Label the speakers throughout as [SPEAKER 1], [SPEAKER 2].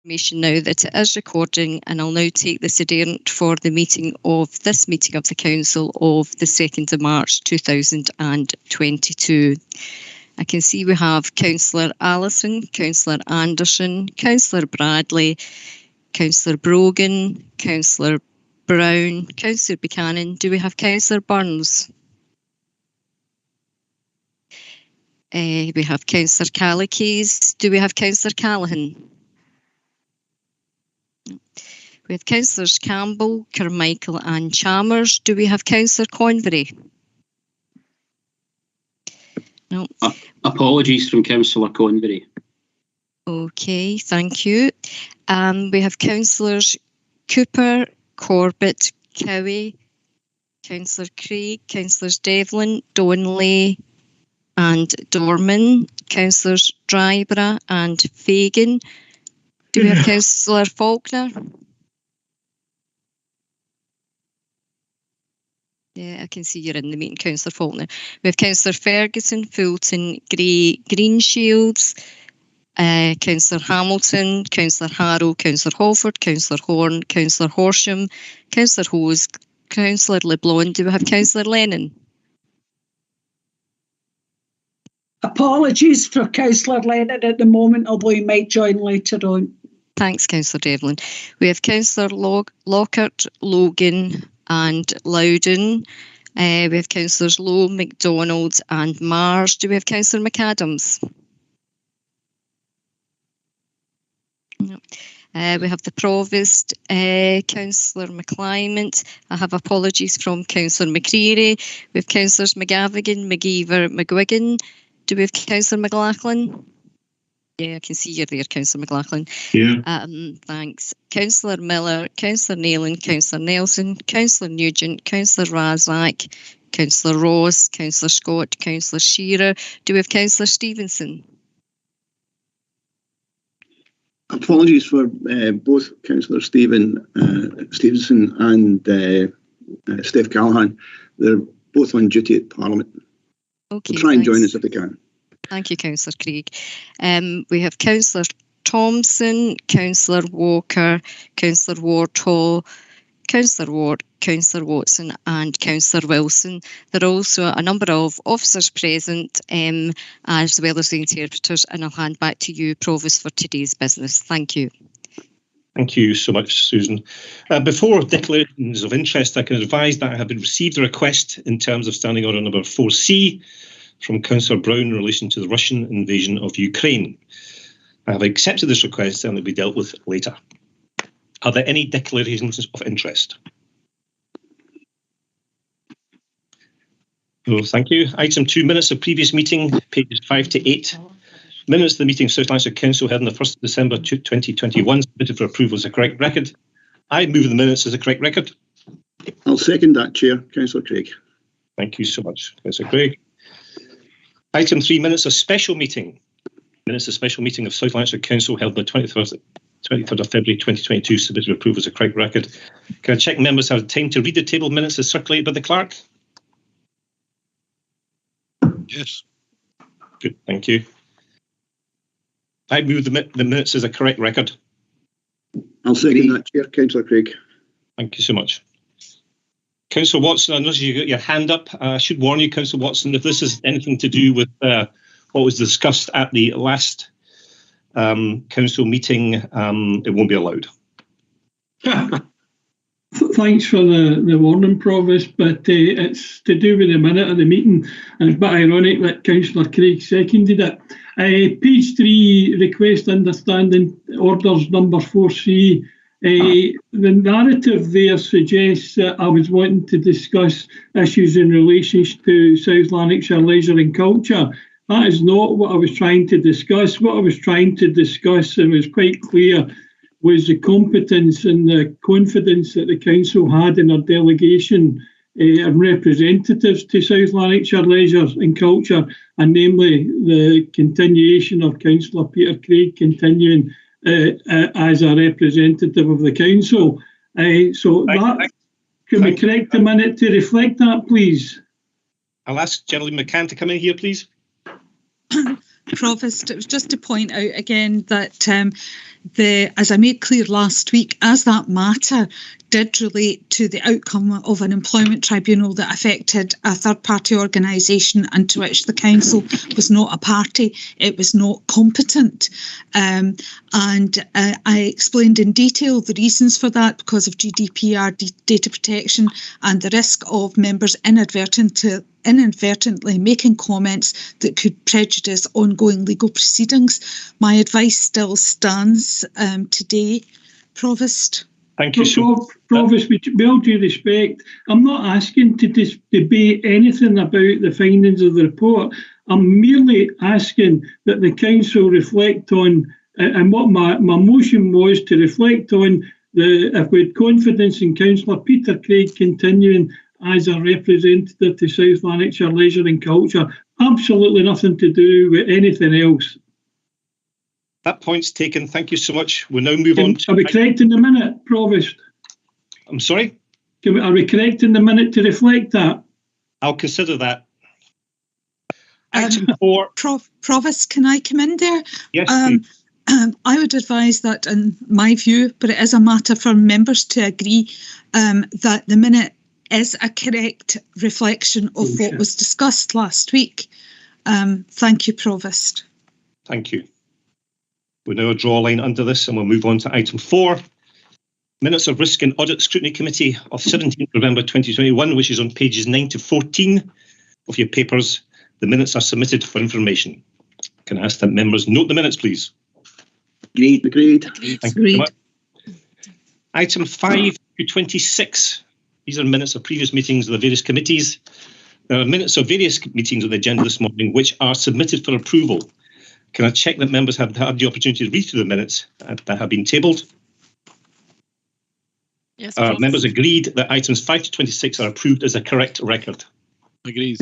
[SPEAKER 1] information now that it is recording, and I'll now take the adherent for the meeting of the Council of the 2nd of March 2022. I can see we have Councillor Allison, Councillor Anderson, Councillor Bradley, Councillor Brogan, Councillor Brown, Councillor Buchanan. Do we have Councillor Burns? We have Councillor Calicaise. Do we have Councillor Callaghan? We have Councillors Campbell, Carmichael and Chalmers. Do we have Councillor Convery? No.
[SPEAKER 2] Apologies from Councillor Convery.
[SPEAKER 1] Okay, thank you. We have Councillors Cooper, Corbett, Cowie, Councillor Craig, Councillors Devlin, Donnelly and Dorman, Councillors Dryborough and Fagan. Do we have Councillor Faulkner? Yeah, I can see you're in the meeting, Councillor Faulkner. We have Councillor Ferguson, Fulton, Gray, Greenshields, Councillor Hamilton, Councillor Harrow, Councillor Holford, Councillor Horn, Councillor Horsham, Councillor Hose, Councillor LeBlanc. Do we have Councillor Lennon?
[SPEAKER 3] Apologies for Councillor Lennon at the moment, although he might join later on.
[SPEAKER 1] Thanks, Councillor Devlin. We have Councillor Lockhart, Logan and Loudon. We have Councillors Lowe, MacDonald and Mars. Do we have Councillor McAdams? No. We have the Provost, Councillor McClymont. I have apologies from Councillor McCreary. We have Councillors McGavigan, McGeever, McGuigan. Do we have Councillor McLaughlin? Yeah, I can see you're there, Councillor McLaughlin.
[SPEAKER 4] Yeah.
[SPEAKER 1] Thanks. Councillor Miller, Councillor Nayland, Councillor Nelson, Councillor Nugent, Councillor Razak, Councillor Ross, Councillor Scott, Councillor Shearer. Do we have Councillor Stevenson?
[SPEAKER 5] Apologies for both Councillor Stevenson and Steph Callaghan. They're both on duty at Parliament.
[SPEAKER 1] Okay,
[SPEAKER 5] so try and join us if they can.
[SPEAKER 1] Thank you, Councillor Craig. We have Councillor Thompson, Councillor Walker, Councillor Wardhall, Councillor Ward, Councillor Watson and Councillor Wilson. There are also a number of officers present as well as the interpreters, and I'll hand back to you, Provost, for today's business. Thank you.
[SPEAKER 4] Thank you so much, Susan. Before declarations of interest, I can advise that I have received a request in terms of Standing Order number 4C from Councillor Brown in relation to the Russian invasion of Ukraine. I have accepted this request and it will be dealt with later. Are there any declarations of interest? No, thank you. Item 2, minutes of previous meeting, pages 5 to 8. Minutes of the meeting of South Lanarkshire Council held on the 1st of December 2021, submitted for approval as a correct record. I move the minutes as a correct record.
[SPEAKER 5] I'll second that, Chair. Councillor Craig.
[SPEAKER 4] Thank you so much, Councillor Craig. Item 3, minutes of special meeting. Minutes of special meeting of South Lanarkshire Council held on the 23rd of February 2022, submitted for approval as a correct record. Can I check members have time to read the table minutes as circulated by the clerk?
[SPEAKER 6] Yes.
[SPEAKER 4] Good, thank you. I move the minutes as a correct record.
[SPEAKER 5] I'll second that, Chair. Councillor Craig.
[SPEAKER 4] Thank you so much. Councillor Watson, I noticed you got your hand up. I should warn you, Councillor Watson, if this is anything to do with what was discussed at the last council meeting, it won't be allowed.
[SPEAKER 7] Thanks for the warning, Provost, but it's to do with the minute of the meeting, and it's a bit ironic that Councillor Craig seconded it. Page 3, request understanding orders number 4C. The narrative there suggests that I was wanting to discuss issues in relation to South Lanarkshire leisure and culture. That is not what I was trying to discuss. What I was trying to discuss, and was quite clear, was the competence and the confidence that the council had in our delegation and representatives to South Lanarkshire leisure and culture, and namely the continuation of Councillor Peter Craig continuing as a representative of the council. Can we correct the minute to reflect that, please?
[SPEAKER 4] I'll ask Geraldine McCann to come in here, please.
[SPEAKER 6] Provost, it was just to point out again that as I made clear last week, as that matter did relate to the outcome of an employment tribunal that affected a third-party organisation and to which the council was not a party, it was not competent. And I explained in detail the reasons for that because of GDPR data protection and the risk of members inadvertently making comments that could prejudice ongoing legal proceedings. My advice still stands today, Provost.
[SPEAKER 4] Thank you, so
[SPEAKER 7] Provost, with all due respect, I'm not asking to debate anything about the findings of the report. I'm merely asking that the council reflect on, and what my motion was to reflect on, if we had confidence in Councillor Peter Craig continuing as a representative to South Lanarkshire Leisure and Culture. Absolutely nothing to do with anything else.
[SPEAKER 4] That point's taken. Thank you so much. We'll now move on to...
[SPEAKER 7] Are we correcting the minute, Provost?
[SPEAKER 4] I'm sorry?
[SPEAKER 7] Are we correcting the minute to reflect that?
[SPEAKER 4] I'll consider that. Item 4.
[SPEAKER 6] Provost, can I come in there?
[SPEAKER 4] Yes, please.
[SPEAKER 6] I would advise that, in my view, but it is a matter for members to agree, that the minute is a correct reflection of what was discussed last week. Thank you, Provost.
[SPEAKER 4] Thank you. We'll now draw a line under this and we'll move on to item 4. Minutes of Risk and Audit Scrutiny Committee of 17th November 2021, which is on pages 9 to 14 of your papers. The minutes are submitted for information. Can I ask that members note the minutes, please?
[SPEAKER 5] Agreed.
[SPEAKER 4] Thank you very much. Item 5 to 26. These are minutes of previous meetings of the various committees. There are minutes of various meetings on the agenda this morning which are submitted for approval. Can I check that members have had the opportunity to read through the minutes that have been tabled?
[SPEAKER 8] Yes.
[SPEAKER 4] Members agreed that items 5 to 26 are approved as a correct record.
[SPEAKER 5] Agreed.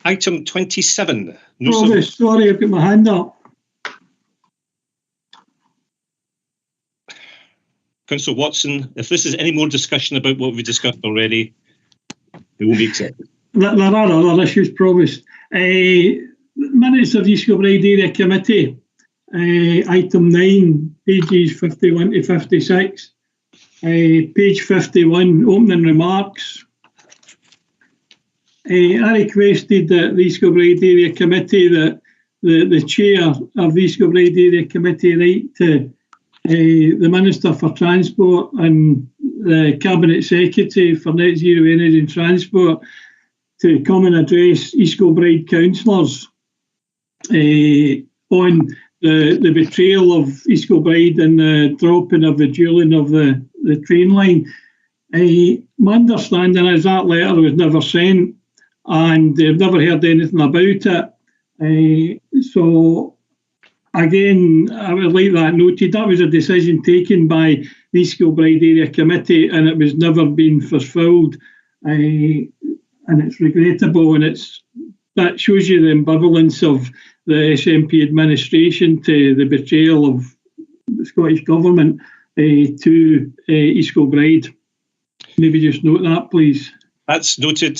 [SPEAKER 4] Item 27.
[SPEAKER 7] Provost, sorry, I've got my hand up.
[SPEAKER 4] Councillor Watson, if this is any more discussion about what we've discussed already, it won't be accepted.
[SPEAKER 7] There are other issues, Provost. Minutes of the East Kilbride Area Committee, item 9, pages 51 to 56. Page 51, opening remarks. I requested that the East Kilbride Area Committee, that the chair of the East Kilbride Area Committee write to the Minister for Transport and the Cabinet Secretary for Net Zero Energy and Transport to come and address East Kilbride councillors on the betrayal of East Kilbride and the dropping of the duelling of the train line. My understanding is that letter was never sent and they've never heard anything about it. So again, I would like that noted. That was a decision taken by the East Kilbride Area Committee and it was never been fulfilled. And it's regrettable, and that shows you the ambivalence of the SNP administration to the betrayal of the Scottish Government to East Kilbride. Maybe just note that, please.
[SPEAKER 4] That's noted,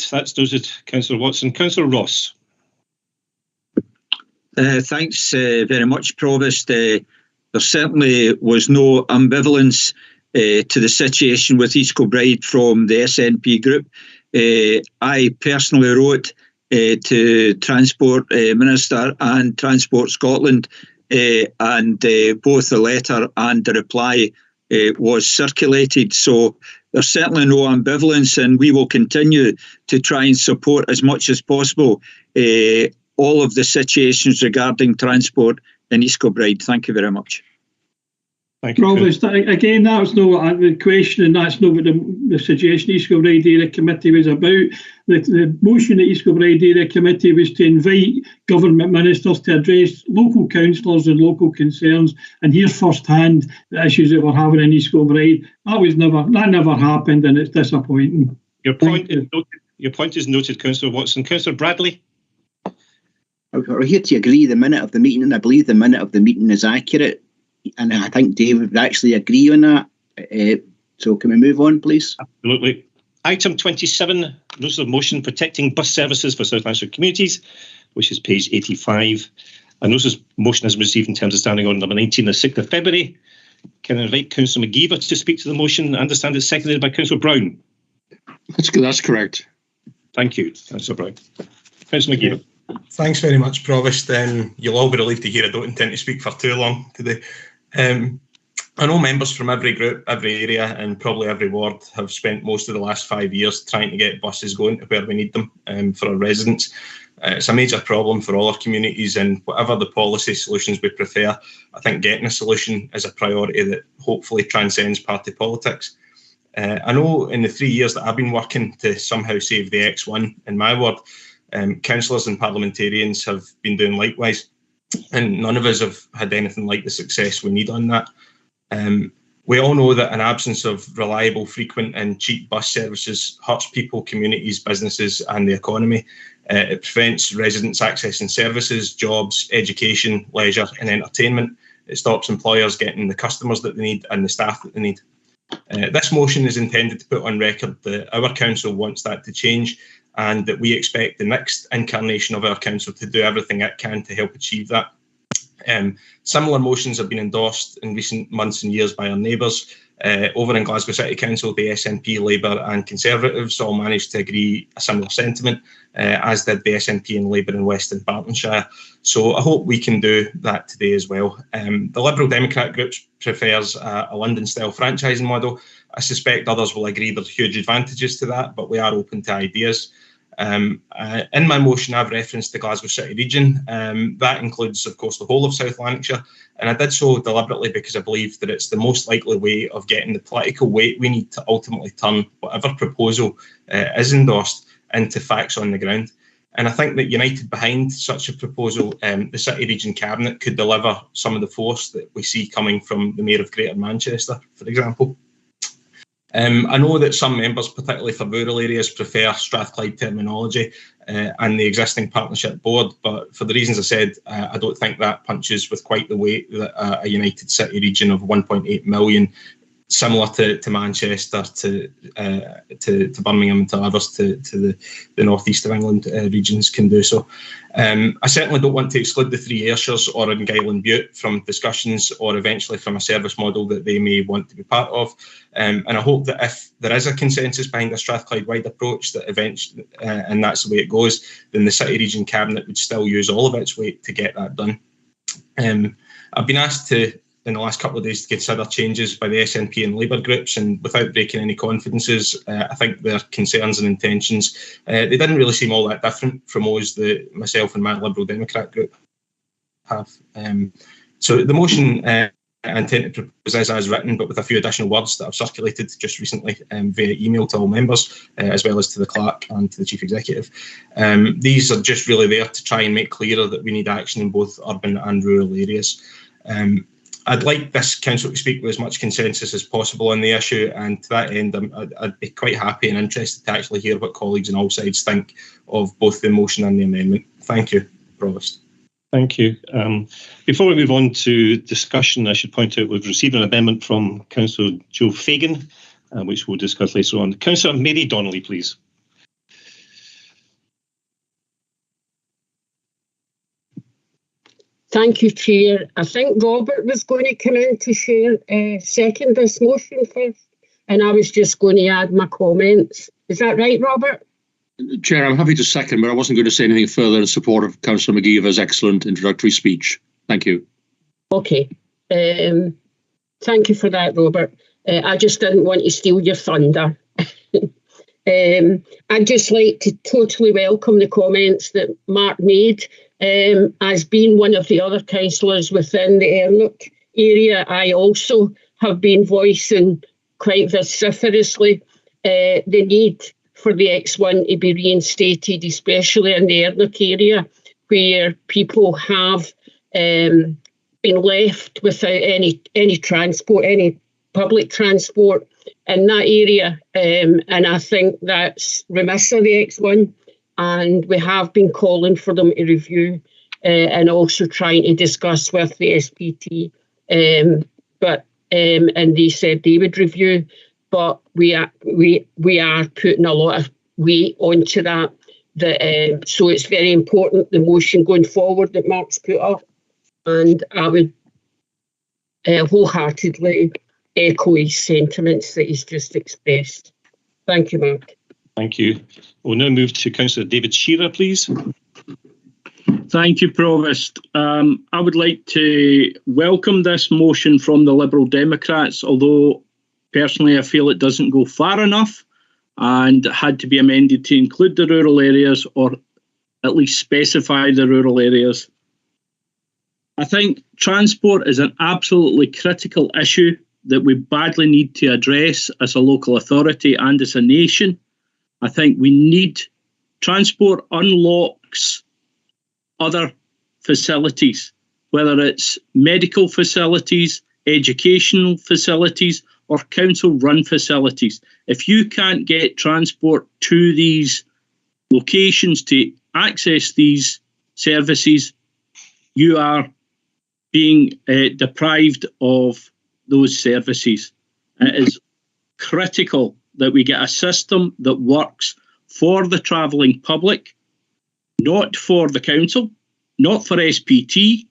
[SPEAKER 4] Councillor Watson. Councillor Ross.
[SPEAKER 9] Thanks very much, Provost. There certainly was no ambivalence to the situation with East Kilbride from the SNP group. I personally wrote to Transport Minister and Transport Scotland, and both the letter and the reply was circulated. So there's certainly no ambivalence, and we will continue to try and support as much as possible all of the situations regarding transport in East Kilbride. Thank you very much.
[SPEAKER 4] Thank you.
[SPEAKER 7] Provost, again, that was not the question, and that's not what the suggestion East Kilbride Area Committee was about. The motion at East Kilbride Area Committee was to invite government ministers to address local councillors and local concerns and hear firsthand the issues that we're having in East Kilbride. That never happened, and it's disappointing.
[SPEAKER 4] Your point is noted, Councillor Watson. Councillor Bradley.
[SPEAKER 10] We're here to agree the minute of the meeting, and I believe the minute of the meeting is accurate. And I think Dave would actually agree on that. So can we move on, please?
[SPEAKER 4] Absolutely. Item 27, notice of motion protecting bus services for South Lanarkshire communities, which is page 85. A notice of motion has been received in terms of standing order number 19, the 6th of February. Can I invite Councillor McGeever to speak to the motion? I understand it's seconded by Councillor Brown.
[SPEAKER 5] That's correct.
[SPEAKER 4] Thank you, Councillor Brown. Councillor McGeever.
[SPEAKER 8] Thanks very much, Provost. You'll all be relieved to hear I don't intend to speak for too long today. I know members from every group, every area and probably every ward have spent most of the last 5 years trying to get buses going to where we need them for our residents. It's a major problem for all our communities, and whatever the policy solutions we prefer, I think getting a solution is a priority that hopefully transcends party politics. I know in the 3 years that I've been working to somehow save the X1 in my ward, councillors and parliamentarians have been doing likewise, and none of us have had anything like the success we need on that. We all know that an absence of reliable, frequent and cheap bus services hurts people, communities, businesses and the economy. It prevents residents accessing services, jobs, education, leisure and entertainment. It stops employers getting the customers that they need and the staff that they need. This motion is intended to put on record that our council wants that to change, and that we expect the next incarnation of our council to do everything it can to help achieve that. Similar motions have been endorsed in recent months and years by our neighbours. Over in Glasgow City Council, the SNP, Labour and Conservatives all managed to agree a similar sentiment, as did the SNP and Labour in Western Bartonshire. So I hope we can do that today as well. The Liberal Democrat group prefers a London-style franchising model. I suspect others will agree there's huge advantages to that, but we are open to ideas. In my motion, I've referenced the Glasgow City region. That includes, of course, the whole of South Lanarkshire, and I did so deliberately because I believe that it's the most likely way of getting the political weight we need to ultimately turn whatever proposal is endorsed into facts on the ground. And I think that united behind such a proposal, the City Region Cabinet could deliver some of the force that we see coming from the Mayor of Greater Manchester, for example. I know that some members, particularly for rural areas, prefer Strathclyde terminology and the existing partnership board, but for the reasons I said, I don't think that punches with quite the weight that a united city region of 1.8 million, similar to Manchester, to Birmingham and to others, to the northeast of England regions can do so. I certainly don't want to exclude the three Ayrshires or Argyll and Bute from discussions or eventually from a service model that they may want to be part of. And I hope that if there is a consensus behind a Strathclyde-wide approach, that eventually, and that's the way it goes, then the City Region Cabinet would still use all of its weight to get that done. I've been asked to, in the last couple of days, to consider changes by the SNP and Labour groups, and without breaking any confidences, I think their concerns and intentions, they didn't really seem all that different from those that myself and my Liberal Democrat group have. So the motion I intend to propose is as written, but with a few additional words that I've circulated just recently via email to all members, as well as to the clerk and to the chief executive. These are just really there to try and make clearer that we need action in both urban and rural areas. I'd like this council to speak with as much consensus as possible on the issue, and to that end, I'd be quite happy and interested to actually hear what colleagues on all sides think of both the motion and the amendment. Thank you, Provost.
[SPEAKER 4] Thank you. Before we move on to discussion, I should point out we've received an amendment from Councillor Joe Fagan, which we'll discuss later on. Councillor Mary Donnelly, please.
[SPEAKER 11] Thank you, Chair. I think Robert was going to come in to share second this motion first, and I was just going to add my comments. Is that right, Robert?
[SPEAKER 5] Chair, I'm happy to second, but I wasn't going to say anything further in support of Councillor McGeever's excellent introductory speech. Thank you.
[SPEAKER 11] Okay. Thank you for that, Robert. I just didn't want to steal your thunder. I'd just like to totally welcome the comments that Mark made. As being one of the other councillors within the Lanarkshire area, I also have been voicing quite vociferously the need for the X1 to be reinstated, especially in the Lanarkshire area, where people have been left without any transport, any public transport in that area. And I think that's remiss of the X1. And we have been calling for them to review and also trying to discuss with the SPT. And they said they would review. but we are putting a lot of weight onto that. So it's very important, the motion going forward that Mark's put up, and I would wholeheartedly echo his sentiments that he's just expressed. Thank you, Mark.
[SPEAKER 4] Thank you. We'll now move to Councillor David Shearer, please.
[SPEAKER 12] Thank you, Provost. I would like to welcome this motion from the Liberal Democrats, although personally I feel it doesn't go far enough and had to be amended to include the rural areas, or at least specify the rural areas. I think transport is an absolutely critical issue that we badly need to address as a local authority and as a nation. I think we need transport unlocks other facilities, whether it's medical facilities, educational facilities, or council-run facilities. If you can't get transport to these locations to access these services, you are being deprived of those services. It is critical that we get a system that works for the travelling public, not for the council, not for SPT,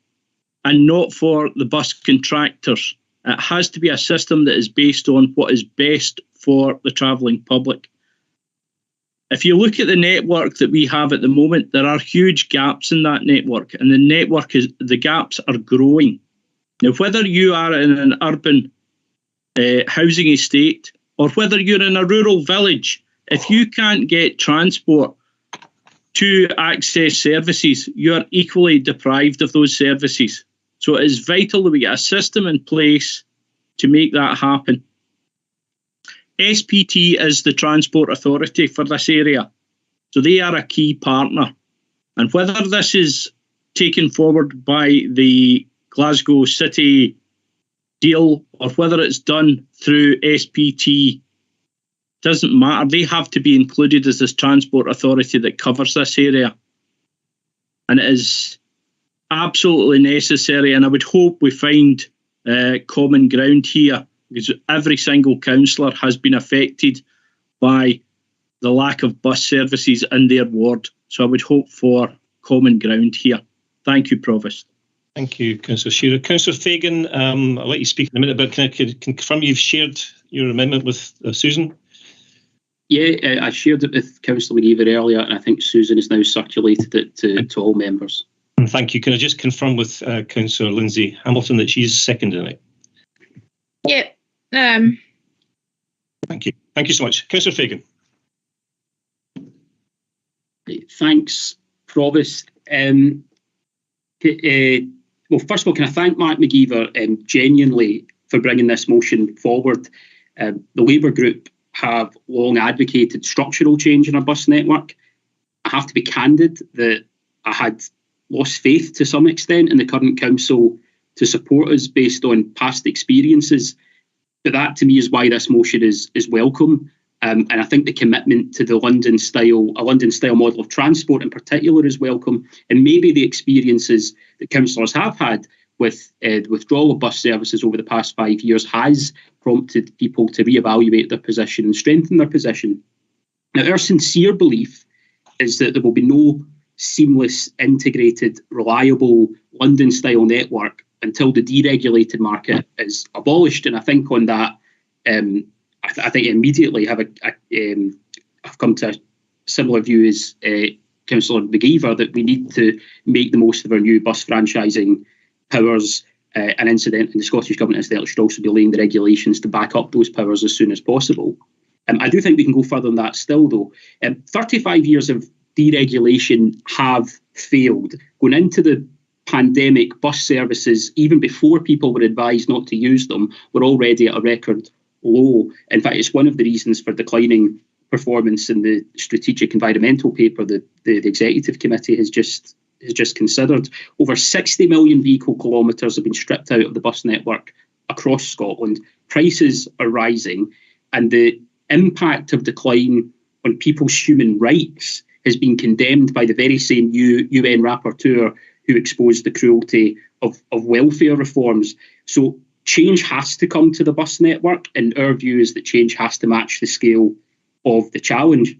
[SPEAKER 12] and not for the bus contractors. It has to be a system that is based on what is best for the travelling public. If you look at the network that we have at the moment, there are huge gaps in that network, and the gaps are growing. Now, whether you are in an urban housing estate or whether you're in a rural village, if you can't get transport to access services, you are equally deprived of those services. So it is vital that we get a system in place to make that happen. SPT is the transport authority for this area, so they are a key partner. And whether this is taken forward by the Glasgow City deal or whether it's done through SPT, doesn't matter. They have to be included as this transport authority that covers this area. And it is absolutely necessary, and I would hope we find common ground here, because every single councillor has been affected by the lack of bus services in their ward. So I would hope for common ground here. Thank you, Provost.
[SPEAKER 4] Thank you, Councillor Shearer. Councillor Fagan, I'll let you speak in a minute, but can I confirm you've shared your amendment with Susan?
[SPEAKER 2] Yeah, I shared it with Councillor McGeever earlier, and I think Susan has now circulated it to all members.
[SPEAKER 4] Thank you. Can I just confirm with Councillor Lindsay Hamilton that she's seconding it?
[SPEAKER 13] Yeah.
[SPEAKER 4] Thank you. Thank you so much. Councillor Fagan.
[SPEAKER 2] Thanks, Provost. Well, first of all, can I thank Mark McGeever genuinely for bringing this motion forward. The Labour group have long advocated structural change in our bus network. I have to be candid that I had lost faith to some extent in the current council to support us based on past experiences. But that to me is why this motion is welcome. And I think the commitment to the London style model of transport in particular is welcome. And maybe the experiences that councillors have had with the withdrawal of bus services over the past 5 years has prompted people to reevaluate their position and strengthen their position. Now, our sincere belief is that there will be no seamless, integrated, reliable London-style network until the deregulated market is abolished. And I think on that, I think immediately I've come to a similar view as Councillor McGeever, that we need to make the most of our new bus franchising powers, and incidentally, the Scottish Government incidentally should also be laying the regulations to back up those powers as soon as possible. I do think we can go further than that still, though. 35 years of deregulation have failed. Going into the pandemic, bus services, even before people were advised not to use them, were already at a record low. In fact, it's one of the reasons for declining performance in the strategic environmental paper that the executive committee has just considered. Over 60 million vehicle kilometres have been stripped out of the bus network across Scotland. Prices are rising, and the impact of decline on people's human rights has been condemned by the very same UN rapporteur who exposed the cruelty of welfare reforms. So change has to come to the bus network, and our view is that change has to match the scale of the challenge.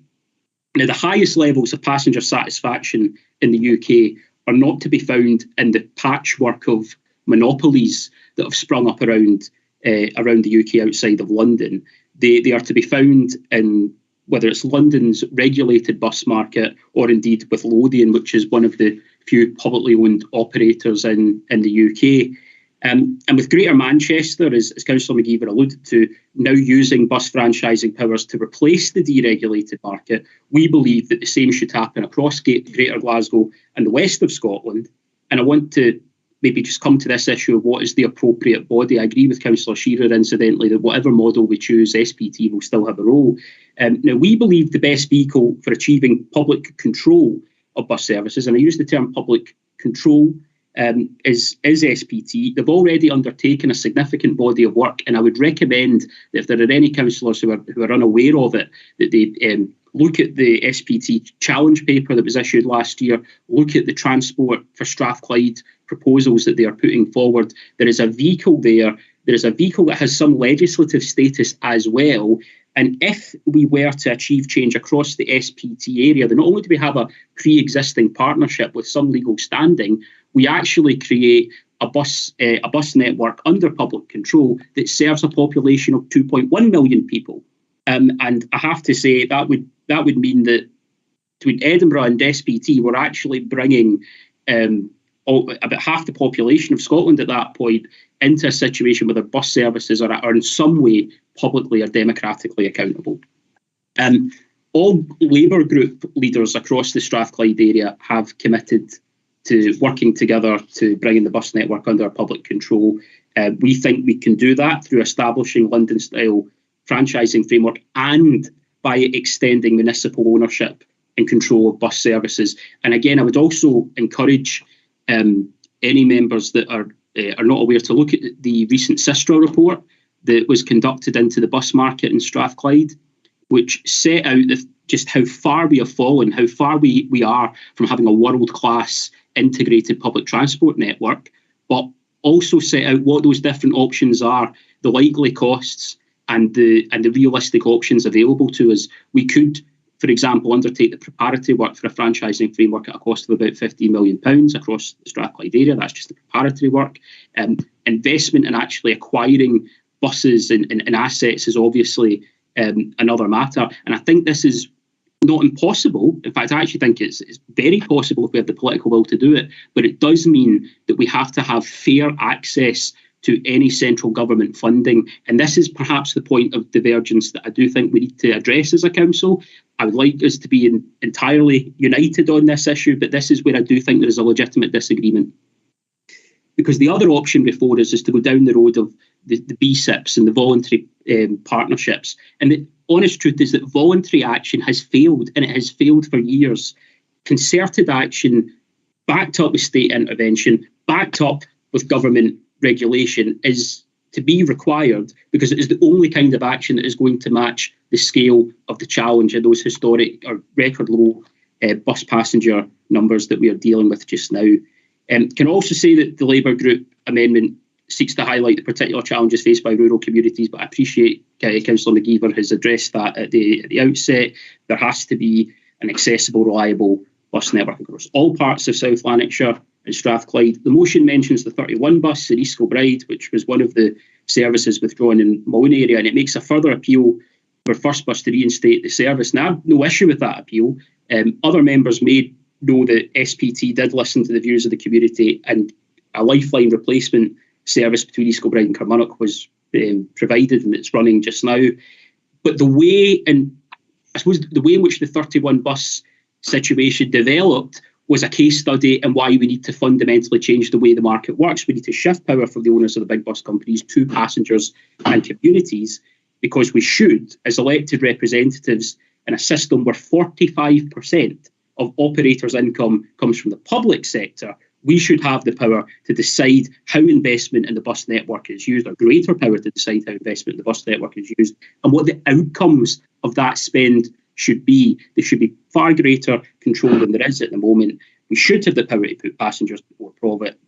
[SPEAKER 2] Now, the highest levels of passenger satisfaction in the UK are not to be found in the patchwork of monopolies that have sprung up around the UK outside of London. They are to be found in whether it's London's regulated bus market or indeed with Lothian, which is one of the few publicly owned operators in the UK. And with Greater Manchester, as Councillor McGeever alluded to, now using bus franchising powers to replace the deregulated market, we believe that the same should happen across Greater Glasgow and the west of Scotland. And I want to maybe just come to this issue of what is the appropriate body. I agree with Councillor Shearer, incidentally, that whatever model we choose, SPT will still have a role. Now, we believe the best vehicle for achieving public control of bus services, and I use the term public control, is SPT. They've already undertaken a significant body of work, and I would recommend that if there are any councillors who are unaware of it, that they look at the SPT challenge paper that was issued last year, look at the Transport for Strathclyde proposals that they are putting forward. There is a vehicle there. There is a vehicle that has some legislative status as well. And if we were to achieve change across the SPT area, then not only do we have a pre-existing partnership with some legal standing, we actually create a bus network under public control that serves a population of 2.1 million people. And I have to say that would mean that between Edinburgh and SPT, we're actually bringing about half the population of Scotland at that point into a situation where their bus services are in some way publicly or democratically accountable. All Labour group leaders across the Strathclyde area have committed to working together to bringing the bus network under public control. We think we can do that through establishing London-style franchising framework and by extending municipal ownership and control of bus services. And again, I would also encourage any members that are not aware to look at the recent Sistra report that was conducted into the bus market in Strathclyde, which set out just how far we have fallen, how far we are from having a world-class integrated public transport network, but also set out what those different options are, the likely costs and the realistic options available to us. We could, for example, undertake the preparatory work for a franchising framework at a cost of about £15 million across the Strathclyde area. That's just the preparatory work. Investment in actually acquiring buses and assets is obviously another matter. And I think this is not impossible. In fact, I actually think it's very possible if we have the political will to do it. But it does mean that we have to have fair access to any central government funding. And this is perhaps the point of divergence that I do think we need to address as a council. I would like us to be entirely united on this issue, but this is where I do think there is a legitimate disagreement. Because the other option before us is to go down the road of the BSIPs and the voluntary partnerships. And the honest truth is that voluntary action has failed, and it has failed for years. Concerted action, backed up with state intervention, backed up with government regulation, is to be required because it is the only kind of action that is going to match the scale of the challenge and those historic or record low bus passenger numbers that we are dealing with just now. Can also say that the Labour Group amendment seeks to highlight the particular challenges faced by rural communities, but I appreciate Councillor McGeever has addressed that at the outset. There has to be an accessible, reliable bus network across all parts of South Lanarkshire and Strathclyde. The motion mentions the 31 bus in East Kilbride, which was one of the services withdrawn in my own area, and it makes a further appeal for First Bus to reinstate the service. Now, I have no issue with that appeal. Other members may know that SPT did listen to the views of the community, and a lifeline replacement service between East Kilbride and Kilmarnock was provided, and it's running just now. But the way in which the 31 bus situation developed was a case study in why we need to fundamentally change the way the market works. We need to shift power from the owners of the big bus companies to passengers and communities, because we should, as elected representatives in a system where 45% of operators' income comes from the public sector, we should have the power to decide how investment in the bus network is used, or greater power to decide how investment in the bus network is used, and what the outcomes of that spend should be. There should be far greater control than there is at the moment. We should have the power to put passengers before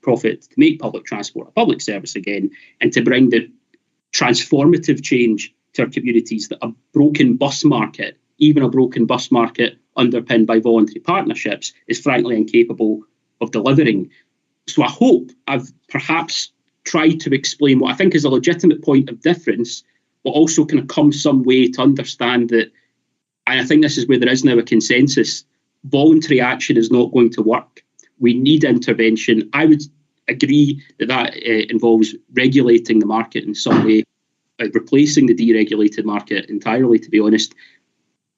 [SPEAKER 2] profit, to make public transport a public service again, and to bring the transformative change to our communities that a broken bus market, even a broken bus market underpinned by voluntary partnerships, is frankly incapable of delivering. So I hope I've perhaps tried to explain what I think is a legitimate point of difference, but also kind of come some way to understand that, and I think this is where there is now a consensus, voluntary action is not going to work. We need intervention. I would agree that involves regulating the market in some way, replacing the deregulated market entirely, to be honest.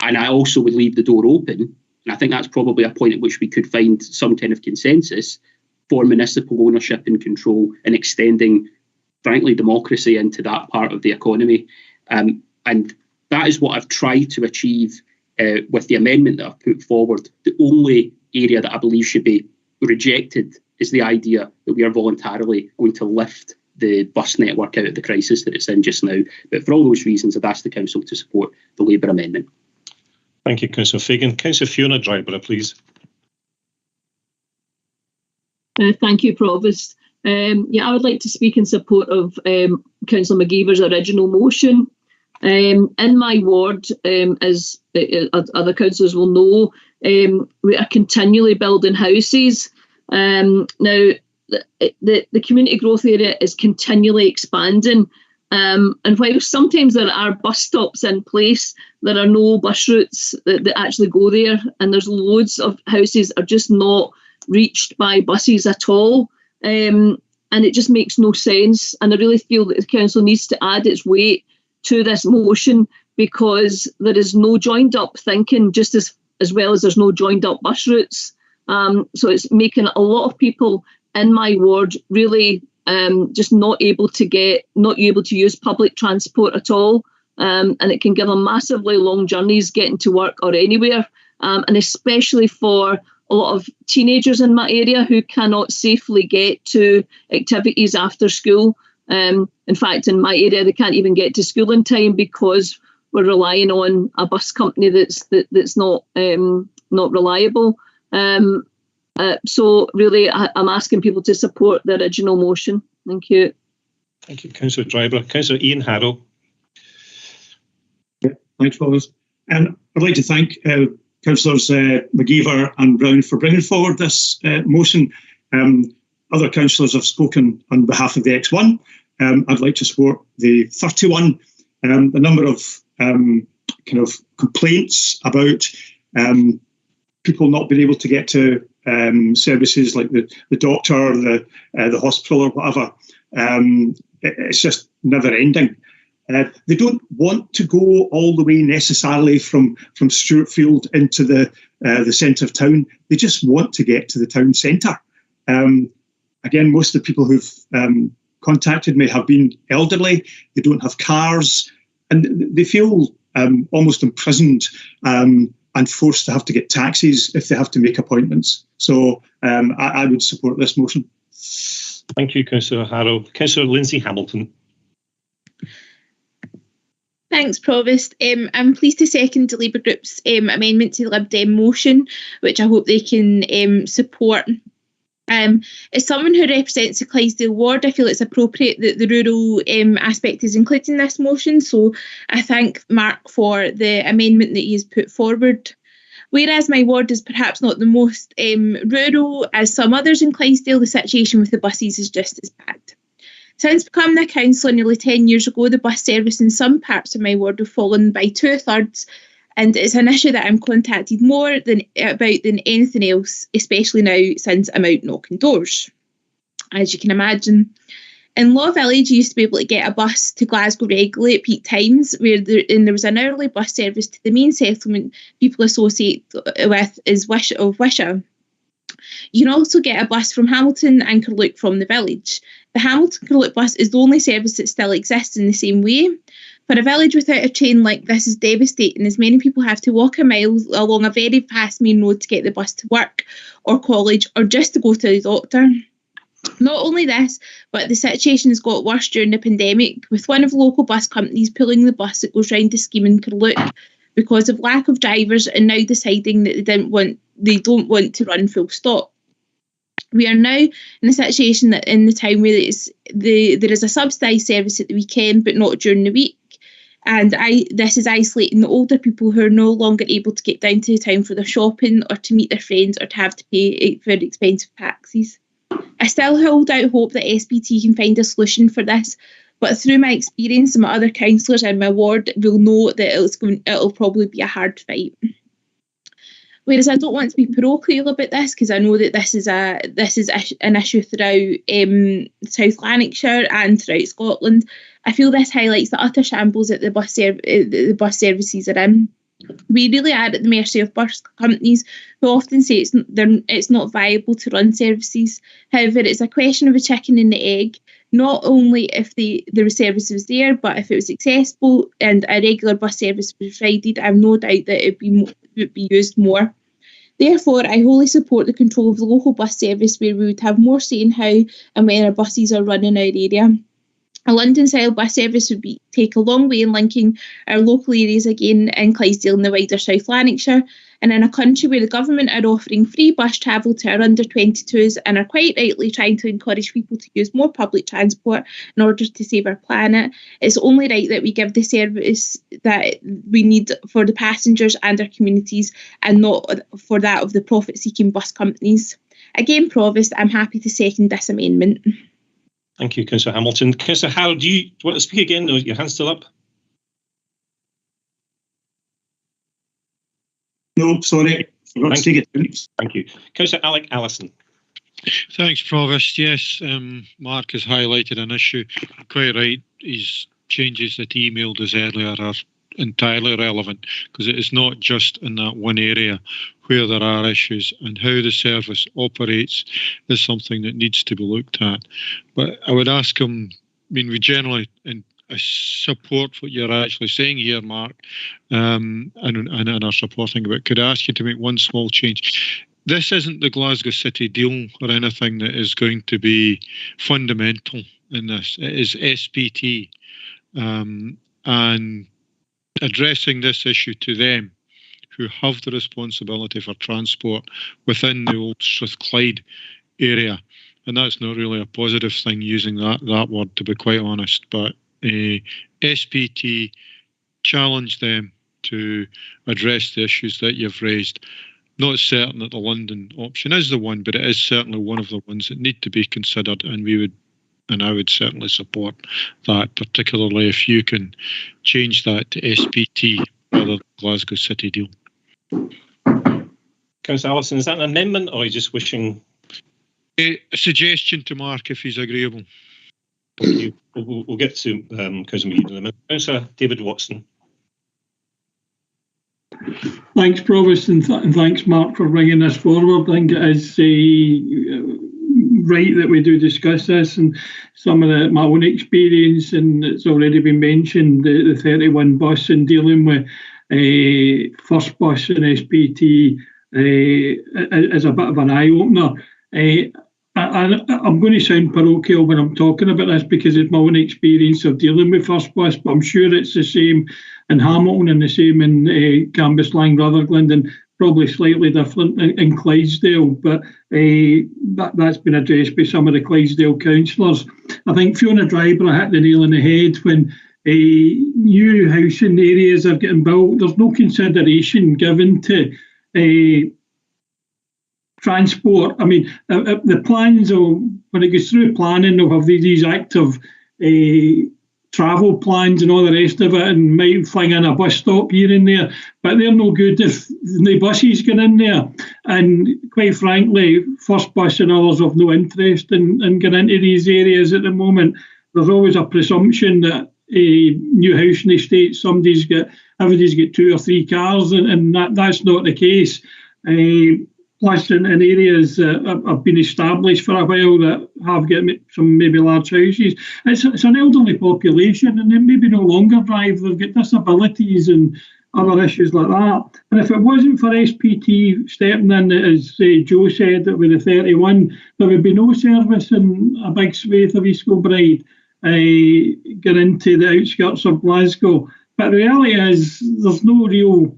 [SPEAKER 2] And I also would leave the door open, and I think that's probably a point at which we could find some kind of consensus for municipal ownership and control and extending, frankly, democracy into that part of the economy. And that is what I've tried to achieve with the amendment that I've put forward. The only area that I believe should be rejected is the idea that we are voluntarily going to lift the bus network out of the crisis that it's in just now. But for all those reasons, I've asked the Council to support the Labour amendment.
[SPEAKER 4] Thank you, Councillor Fagan. Councillor Fiona Dryborough, please.
[SPEAKER 13] Thank you, Provost. I would like to speak in support of Councillor McGeever's original motion. In my ward, as other councillors will know, we are continually building houses. Now, the community growth area is continually expanding. And while sometimes there are bus stops in place, there are no bus routes that actually go there, and there's loads of houses are just not reached by buses at all. And it just makes no sense. And I really feel that the council needs to add its weight to this motion, because there is no joined up thinking, just as well as there's no joined up bus routes. So it's making a lot of people in my ward really just not able to use public transport at all. And it can give them massively long journeys getting to work or anywhere. And especially for a lot of teenagers in my area who cannot safely get to activities after school. In fact, in my area, they can't even get to school in time because we're relying on a bus company that's not reliable. So really, I'm asking people to support the original motion. Thank you.
[SPEAKER 4] Thank you, Councillor Dryborough. Councillor Ian Harrow.
[SPEAKER 14] Thanks, Provost. And I'd like to thank Councillors McGeever and Brown for bringing forward this motion. Other councillors have spoken on behalf of the X1. I'd like to support the 31. The number of kind of complaints about people not being able to get to services like the doctor, the hospital or whatever. It's just never ending. They don't want to go all the way necessarily from Stewartfield into the centre of town. They just want to get to the town centre. Again, most of the people who've contacted me have been elderly. They don't have cars, and they feel almost imprisoned and forced to have to get taxis if they have to make appointments. So I would support this motion.
[SPEAKER 4] Thank you, Councillor Harrow. Councillor Lindsay Hamilton.
[SPEAKER 15] Thanks, Provost. I'm pleased to second the Labour Group's amendment to the Lib Dem motion, which I hope they can support. As someone who represents the Clydesdale ward, I feel it's appropriate that the rural aspect is included in this motion, so I thank Mark for the amendment that he has put forward. Whereas my ward is perhaps not the most rural as some others in Clydesdale, the situation with the buses is just as bad. Since becoming a councillor nearly 10 years ago, the bus service in some parts of my ward have fallen by 2/3, and it's an issue that I'm contacted more about than anything else, especially now since I'm out knocking doors. As you can imagine, in Law Village, you used to be able to get a bus to Glasgow regularly at peak times, and there was an hourly bus service to the main settlement people associate with as Wishaw. You can also get a bus from Hamilton and Carluke from the village. The Hamilton-Carluke bus is the only service that still exists in the same way. For a village without a train like this is devastating, as many people have to walk a mile along a very fast main road to get the bus to work or college or just to go to the doctor. Not only this, but the situation has got worse during the pandemic, with one of the local bus companies pulling the bus that goes round the scheme in Carluke because of lack of drivers and now deciding that they don't want to run full stop. We are now in a situation that in the town where there is a subsidised service at the weekend but not during the week. And this is isolating the older people who are no longer able to get down to the town for their shopping or to meet their friends or to have to pay for expensive taxis. I still hold out hope that SPT can find a solution for this, but through my experience and my other councillors in my ward will know that it'll probably be a hard fight. Whereas I don't want to be parochial about this, because I know that this is an issue throughout South Lanarkshire and throughout Scotland. I feel this highlights the utter shambles that the bus services are in. We really are at the mercy of bus companies who often say it's not viable to run services. However, it's a question of a chicken and the egg. Not only if the service was there, but if it was accessible and a regular bus service was provided, I have no doubt that it would be used more. Therefore, I wholly support the control of the local bus service, where we would have more say in how and when our buses are run in our area. A London-style bus service would take a long way in linking our local areas again in Clydesdale and the wider South Lanarkshire. And in a country where the government are offering free bus travel to our under-22s and are quite rightly trying to encourage people to use more public transport in order to save our planet, it's only right that we give the service that we need for the passengers and our communities, and not for that of the profit-seeking bus companies. Again, Provost, I'm happy to second this amendment.
[SPEAKER 4] Thank you, Councillor Hamilton. Councillor Howe, do you want to speak again? Your hand's still up?
[SPEAKER 14] No, sorry.
[SPEAKER 4] Thank you. Councillor Alec Allison.
[SPEAKER 16] Thanks, Provost. Yes, Mark has highlighted an issue. Quite right. His changes that he emailed us earlier are entirely relevant, because it is not just in that one area where there are issues, and how the service operates is something that needs to be looked at. But I would ask him, we generally I support what you're actually saying here, Mark, and are supporting, but could I ask you to make one small change? This isn't the Glasgow City deal or anything that is going to be fundamental in this. It is SPT, and addressing this issue to them, who have the responsibility for transport within the old Strathclyde area. And that's not really a positive thing, using that word, to be quite honest. But SPT, challenge them to address the issues that you've raised. Not certain that the London option is the one, but it is certainly one of the ones that need to be considered, and I would certainly support that, particularly if you can change that to SPT rather than Glasgow City deal.
[SPEAKER 4] Councillor Allison, is that an amendment, or are you just wishing?
[SPEAKER 16] A suggestion to Mark, if he's agreeable.
[SPEAKER 4] We'll get to Councillor McGee in a minute. Councillor David Watson.
[SPEAKER 7] Thanks, Provost, and thanks, Mark, for bringing this forward. I think it is right that we do discuss this, and some of my own experience, and it's already been mentioned, the 31 bus and dealing with First Bus and SPT is a bit of an eye-opener. I'm going to sound parochial when I'm talking about this, because it's my own experience of dealing with First Bus, but I'm sure it's the same in Hamilton and the same in Cambuslang, Rutherglen, and probably slightly different in Clydesdale, but that's been addressed by some of the Clydesdale councillors. I think Fiona Dryburgh hit the nail on the head when new housing areas are getting built. There's no consideration given to transport. I mean, the plans, when it goes through planning, they'll have these active travel plans and all the rest of it, and might fling in a bus stop here and there, but they're no good if the buses get in there. And quite frankly, First Bus and others have no interest in getting into these areas at the moment. There's always a presumption that new housing estates, everybody's got 2 or 3 cars, and that's not the case. Plus, in areas that have been established for a while that have got some maybe large houses, it's an elderly population, and they maybe no longer drive. They've got disabilities and other issues like that. And if it wasn't for SPT stepping in, as Joe said, that with the 31, there would be no service in a big swathe of East Kilbride get into the outskirts of Glasgow. But the reality is, there's no real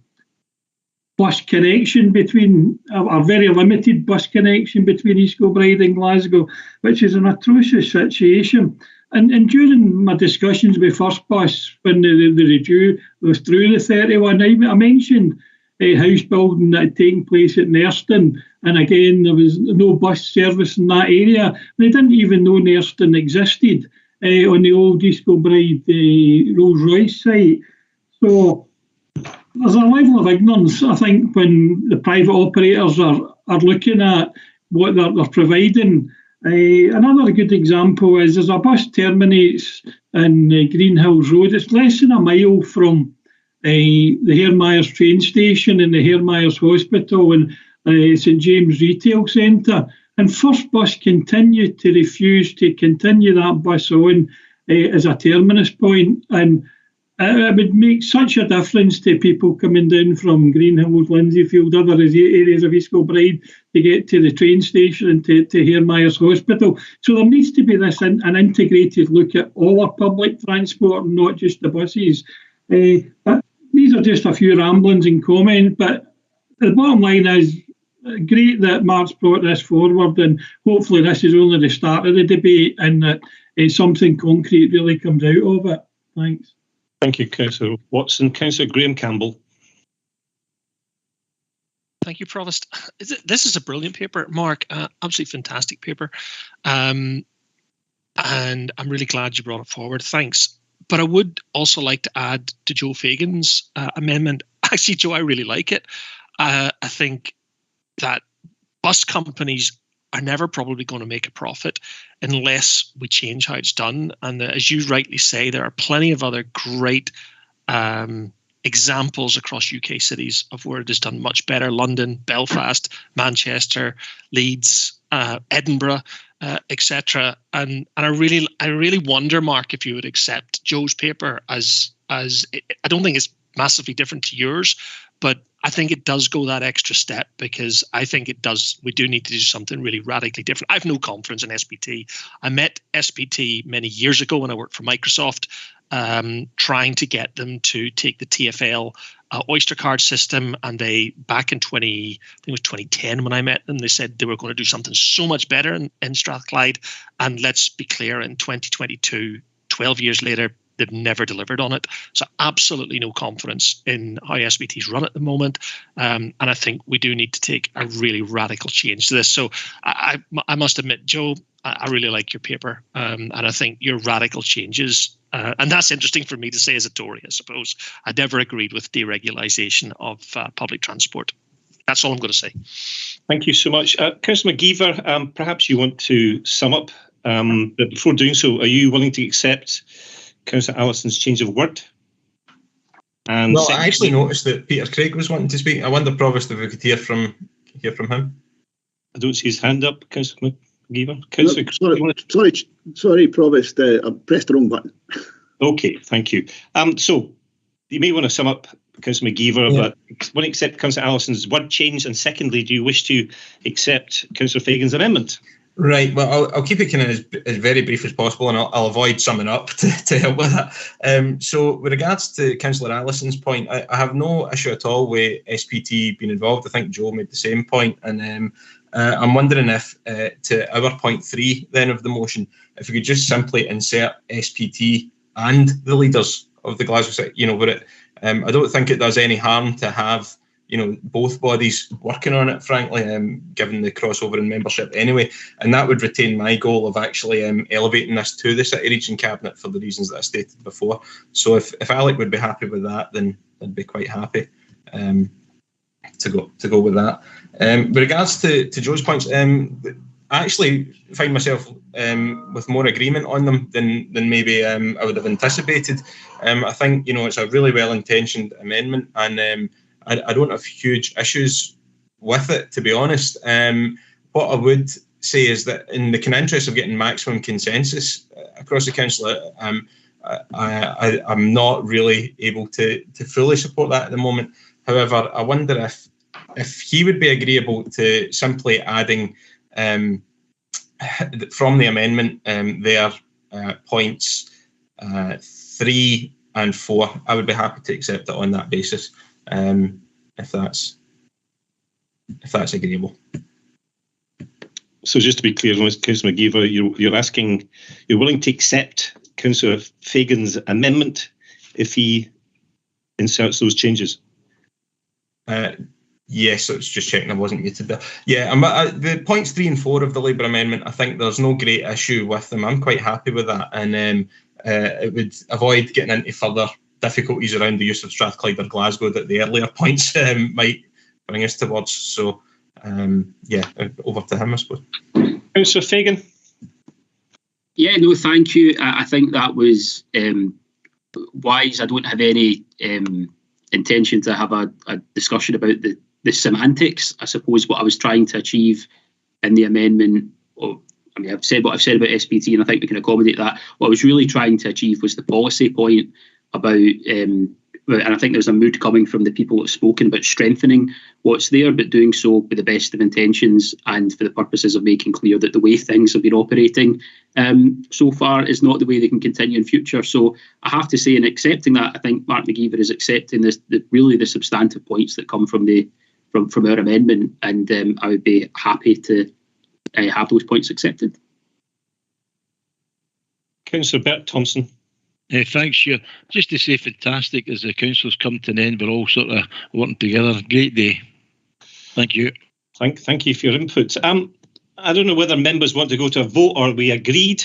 [SPEAKER 7] bus connection between, a very limited bus connection between East Kilbride and Glasgow, which is an atrocious situation. And during my discussions with First Bus, when the review was through the 31, I mentioned house building that had taken place at Nerston, and again there was no bus service in that area. They didn't even know Nerston existed on the old East Kilbride Rolls-Royce site. So there's a level of ignorance, I think, when the private operators are looking at what they're providing. Another good example is there's a bus terminates in Green Hills Road. It's less than a mile from the Hare Myers train station and the Hare Myers Hospital and St James Retail Centre. And First Bus continued to refuse to continue that bus on as a terminus point. And it would make such a difference to people coming down from Green Hills, Lindsayfield, other areas of East Kilbride to get to the train station and to Hare Myers Hospital. So there needs to be an integrated look at all our public transport, and not just the buses. These are just a few ramblings and comments, but the bottom line is great that Mark's brought this forward, and hopefully this is only the start of the debate and that something concrete really comes out of it. Thanks.
[SPEAKER 4] Thank you, Councillor Watson. Councillor Graham Campbell.
[SPEAKER 17] Thank you, Provost. This is a brilliant paper, Mark. Absolutely fantastic paper. And I'm really glad you brought it forward. Thanks. But I would also like to add to Joe Fagan's amendment. Actually, Joe, I really like it. I think that bus companies are never probably going to make a profit unless we change how it's done. And as you rightly say, there are plenty of other great examples across UK cities of where it is done much better. London, Belfast, Manchester, Leeds, Edinburgh, etc. And I really wonder, Mark, if you would accept Joe's paper as I don't think it's massively different to yours, but I think it does go that extra step, because I think it does. We do need to do something really radically different. I have no confidence in SPT. I met SPT many years ago when I worked for Microsoft, trying to get them to take the TfL Oyster card system, and they, back in I think it was 2010 when I met them, they said they were going to do something so much better in Strathclyde. And let's be clear, in 2022, 12 years later, they've never delivered on it. So absolutely no confidence in how SBT's run at the moment. And I think we do need to take a really radical change to this. So I must admit, Joe, I really like your paper. And I think your radical changes, and that's interesting for me to say as a Tory, I suppose. I never agreed with deregulation of public transport. That's all I'm going to say.
[SPEAKER 4] Thank you so much. Councillor McGeever, perhaps you want to sum up. But before doing so, are you willing to accept Councillor Allison's change of word? And
[SPEAKER 8] well, I actually noticed that Peter Craig was wanting to speak. I wonder, Provost, if we could hear from him.
[SPEAKER 4] I don't see his hand up, Councillor McGeever.
[SPEAKER 10] Sorry, Provost. I pressed the wrong button.
[SPEAKER 4] Okay, thank you. So you may want to sum up, Councillor McGeever, but want to accept Councillor Allison's word change, and secondly, do you wish to accept Councillor Fagan's amendment?
[SPEAKER 8] Right. Well, I'll keep it kind of as very brief as possible, and I'll avoid summing up to help with that. So with regards to Councillor Allison's point, I have no issue at all with SPT being involved. I think Joe made the same point, and I'm wondering if to our point 3 then of the motion, if we could just simply insert SPT and the leaders of the Glasgow City, where it, I don't think it does any harm to have both bodies working on it, frankly, given the crossover in membership anyway. And that would retain my goal of actually elevating this to the City Region Cabinet for the reasons that I stated before. So if Alec would be happy with that, then I'd be quite happy to go with that. With regards to Joe's points, I actually find myself with more agreement on them than maybe I would have anticipated. I think, it's a really well-intentioned amendment, and I don't have huge issues with it, to be honest. What I would say is that in the kind of interest of getting maximum consensus across the council, I'm not really able to fully support that at the moment. However, I wonder if he would be agreeable to simply adding from the amendment their points 3 and 4. I would be happy to accept it on that basis. If that's if that's agreeable.
[SPEAKER 4] So just to be clear, Councillor McGeever, you're willing to accept Councillor Fagan's amendment if he inserts those changes?
[SPEAKER 8] Yes, it's just checking I wasn't muted there. Yeah, the points 3 and 4 of the Labour amendment, I think there's no great issue with them. I'm quite happy with that, and it would avoid getting into further difficulties around the use of Strathclyde or Glasgow that the earlier points might bring us towards. So, over to him, I suppose.
[SPEAKER 4] Councillor Fagan?
[SPEAKER 2] Yeah, no, thank you. I think that was wise. I don't have any intention to have a discussion about the semantics. I suppose what I was trying to achieve in the amendment, I've said what I've said about SPT, and I think we can accommodate that. What I was really trying to achieve was the policy point about, and I think there's a mood coming from the people that have spoken about strengthening what's there, but doing so with the best of intentions and for the purposes of making clear that the way things have been operating so far is not the way they can continue in future. So I have to say, in accepting that, I think Mark McGeever is accepting really the substantive points that come from our amendment, and I would be happy to have those points accepted.
[SPEAKER 4] Councillor Bert Thompson.
[SPEAKER 18] Thanks, Chair. Just to say, fantastic as the council's come to an end. We're all sort of working together. Great day. Thank you.
[SPEAKER 4] Thank you for your input. I don't know whether members want to go to a vote or we agreed.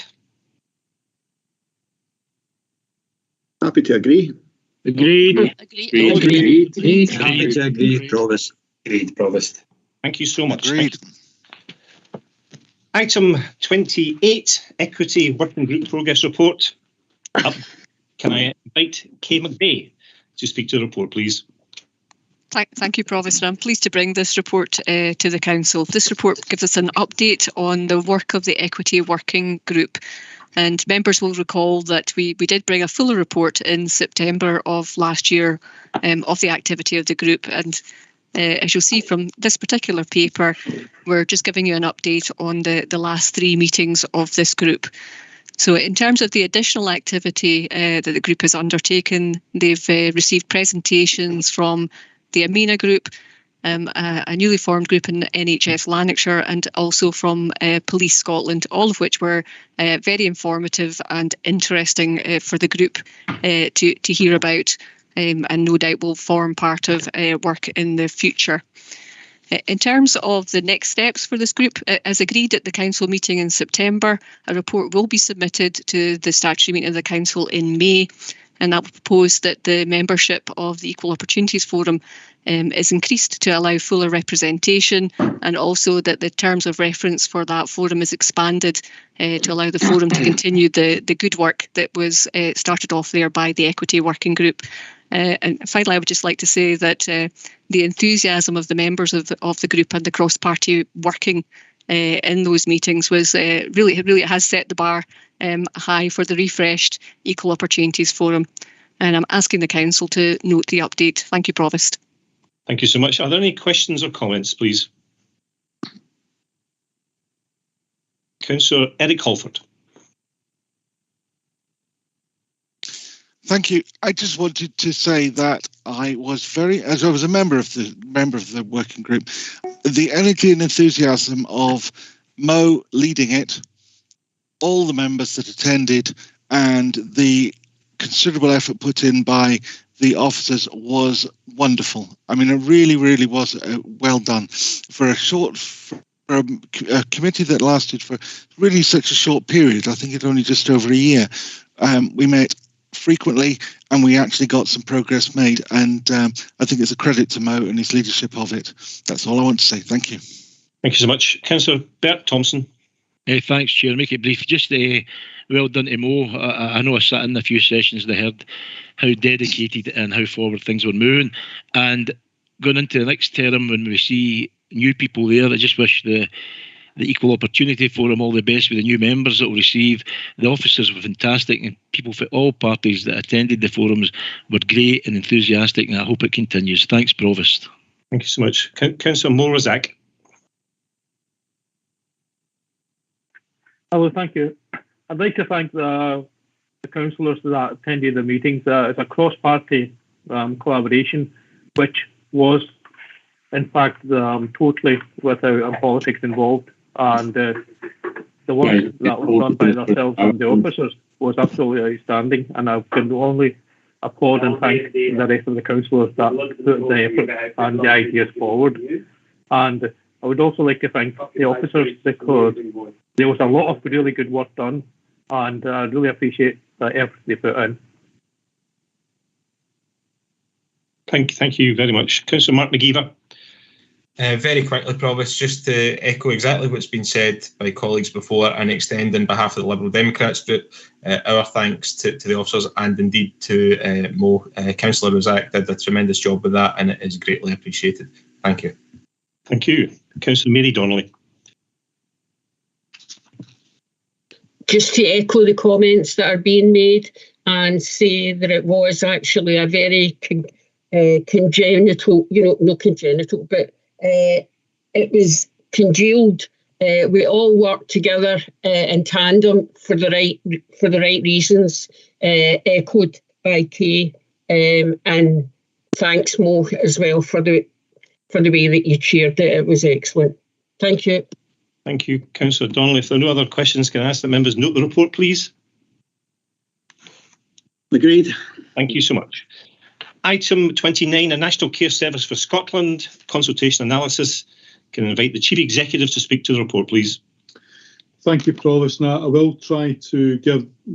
[SPEAKER 10] Happy to agree.
[SPEAKER 12] Agreed.
[SPEAKER 9] Agreed. Happy to agree, Provost.
[SPEAKER 2] Agreed, Provost.
[SPEAKER 4] Thank you so much.
[SPEAKER 19] Agreed.
[SPEAKER 4] Item 28, Equity Working Group Progress Report. Can I invite Kay McVeigh to speak to the report, please?
[SPEAKER 1] Thank you, Provost. I'm pleased to bring this report to the Council. This report gives us an update on the work of the Equity Working Group. And members will recall that we did bring a fuller report in September of last year of the activity of the group. And as you'll see from this particular paper, we're just giving you an update on the last 3 meetings of this group. So in terms of the additional activity that the group has undertaken, they've received presentations from the Amina Group, a newly formed group in NHS Lanarkshire, and also from Police Scotland, all of which were very informative and interesting for the group to hear about, and no doubt will form part of work in the future. In terms of the next steps for this group, as agreed at the Council meeting in September, a report will be submitted to the statutory meeting of the Council in May, and that will propose that the membership of the Equal Opportunities Forum is increased to allow fuller representation, and also that the terms of reference for that forum is expanded to allow the forum to continue the good work that was started off there by the Equity Working Group. And finally, I would just like to say that the enthusiasm of the members of the group and the cross-party working in those meetings was really has set the bar high for the refreshed Equal Opportunities Forum. And I'm asking the Council to note the update. Thank you, Provost.
[SPEAKER 4] Thank you so much. Are there any questions or comments, please? Councillor Eric Halford.
[SPEAKER 19] Thank you. I just wanted to say that I was as I was a member of the working group, the energy and enthusiasm of Mo leading it, all the members that attended, and the considerable effort put in by the officers was wonderful. I mean, it really, really was well done for a committee that lasted for really such a short period. I think it only just over a year. We met frequently, and we actually got some progress made, and I think it's a credit to Mo and his leadership of it. That's all I want to say. Thank you.
[SPEAKER 4] Thank you so much. Councillor Bert Thompson.
[SPEAKER 18] Thanks, Chair. Make it brief. Just well done to Mo. I know I sat in a few sessions and I heard how dedicated and how forward things were moving, and going into the next term when we see new people there, I just wish the Equal Opportunity Forum all the best with the new members that will receive. The officers were fantastic, and people from all parties that attended the forums were great and enthusiastic, and I hope it continues. Thanks, Provost.
[SPEAKER 4] Thank you so much. Councillor Morazak.
[SPEAKER 20] Hello, thank you. I'd like to thank the councillors that attended the meetings. It's a cross-party collaboration, which was in fact, totally without politics involved, and the work that was done by themselves and the officers was absolutely outstanding, and I can only applaud and thank the rest of the councillors that put the effort and the ideas forward. And I would also like to thank the officers, because there was a lot of really good work done, and I really appreciate the effort they put in.
[SPEAKER 4] Thank you very much. Councillor Mark McGeever.
[SPEAKER 8] Very quickly, Provost, just to echo exactly what's been said by colleagues before and extend on behalf of the Liberal Democrats group our thanks to the officers and indeed to Mo. Councillor Razak did a tremendous job with that, and it is greatly appreciated. Thank you.
[SPEAKER 4] Thank you. Councillor Mary Donnelly.
[SPEAKER 11] Just to echo the comments that are being made and say that it was actually a very congenital, not congenital, but it was congealed. We all worked together in tandem for the right reasons, echoed by Kay, and thanks Mo as well for the way that you chaired it. It was excellent. Thank you.
[SPEAKER 4] Thank you, Councillor Donnelly. If there are no other questions, can I ask the members note the report, please?
[SPEAKER 10] Agreed.
[SPEAKER 4] Thank you so much. Item 29, a National Care Service for Scotland, consultation analysis. Can I invite the Chief Executive to speak to the report, please?
[SPEAKER 21] Thank you, Provost. Now, I will try to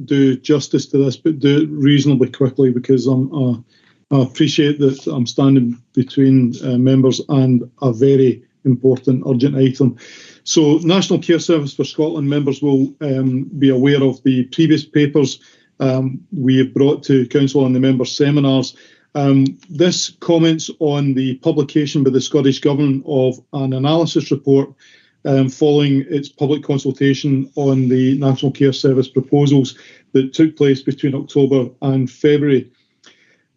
[SPEAKER 21] do justice to this, but do it reasonably quickly, because I appreciate that I'm standing between members and a very important urgent item. So, National Care Service for Scotland members will be aware of the previous papers we have brought to Council and the member seminars. This comments on the publication by the Scottish Government of an analysis report following its public consultation on the National Care Service proposals that took place between October and February.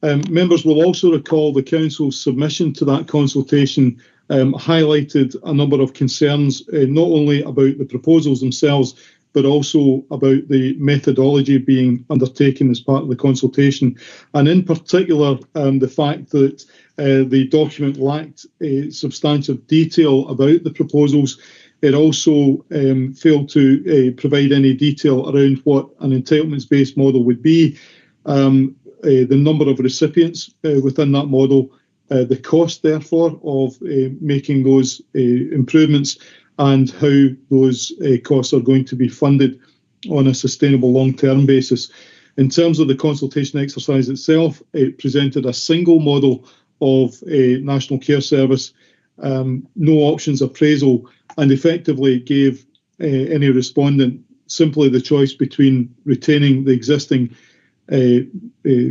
[SPEAKER 21] Members will also recall the Council's submission to that consultation highlighted a number of concerns, not only about the proposals themselves, but also about the methodology being undertaken as part of the consultation. And in particular, the fact that the document lacked substantial detail about the proposals. It also failed to provide any detail around what an entitlements-based model would be, the number of recipients within that model, the cost, therefore, of making those improvements, and how those costs are going to be funded on a sustainable long-term basis. In terms of the consultation exercise itself, it presented a single model of a National Care Service, no options appraisal, and effectively gave any respondent simply the choice between retaining the existing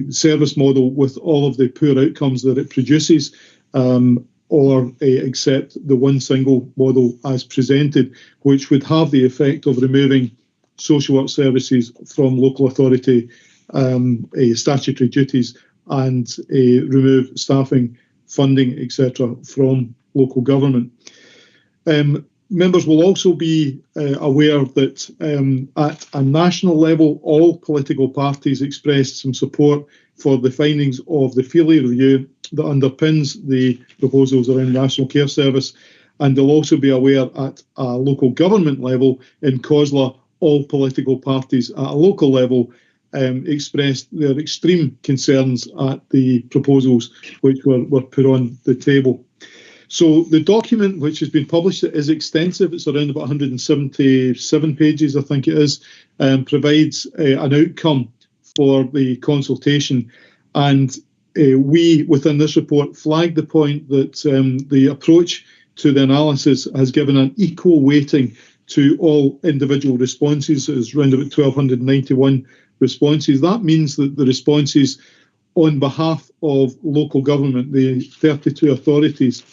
[SPEAKER 21] service model with all of the poor outcomes that it produces, or accept the one single model as presented, which would have the effect of removing social work services from local authority statutory duties and remove staffing, funding, etc. from local government. Members will also be aware that at a national level, all political parties expressed some support for the findings of the Feely review that underpins the proposals around National Care Service. And they'll also be aware at a local government level in COSLA, all political parties at a local level expressed their extreme concerns at the proposals which were put on the table. So the document which has been published is extensive. It's around about 177 pages, I think it is, provides an outcome for the consultation. And we, within this report, flagged the point that the approach to the analysis has given an equal weighting to all individual responses. It's around about 1,291 responses. That means that the responses on behalf of local government, the 32 authorities,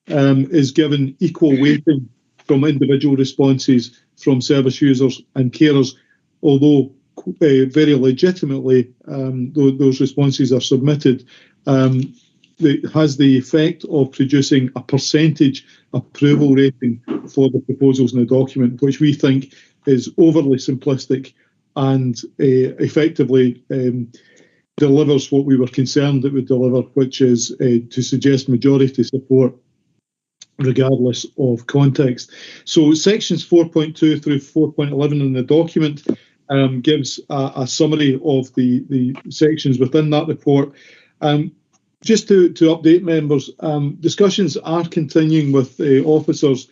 [SPEAKER 21] is given equal weighting from individual responses from service users and carers, although very legitimately those responses are submitted. It has the effect of producing a percentage approval rating for the proposals in the document, which we think is overly simplistic and effectively delivers what we were concerned it would deliver, which is to suggest majority support regardless of context. So sections 4.2 through 4.11 in the document gives a summary of the sections within that report. Just to update members, discussions are continuing with officers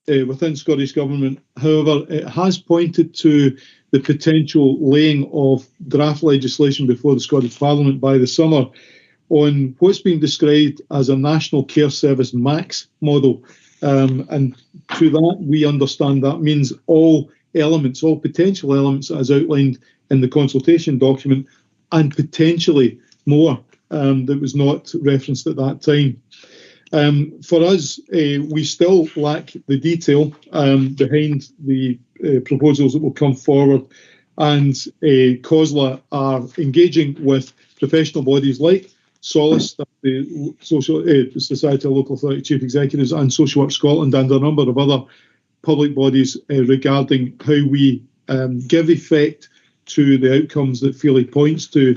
[SPEAKER 21] within Scottish Government. However, it has pointed to the potential laying of draft legislation before the Scottish Parliament by the summer on what's being described as a National Care Service MAX model. And to that, we understand that means all elements, all potential elements as outlined in the consultation document, and potentially more that was not referenced at that time. For us, we still lack the detail behind the proposals that will come forward, and COSLA are engaging with professional bodies like Solace, the Society of Local Authority Chief Executives, and Social Work Scotland, and a number of other public bodies regarding how we give effect to the outcomes that Feely points to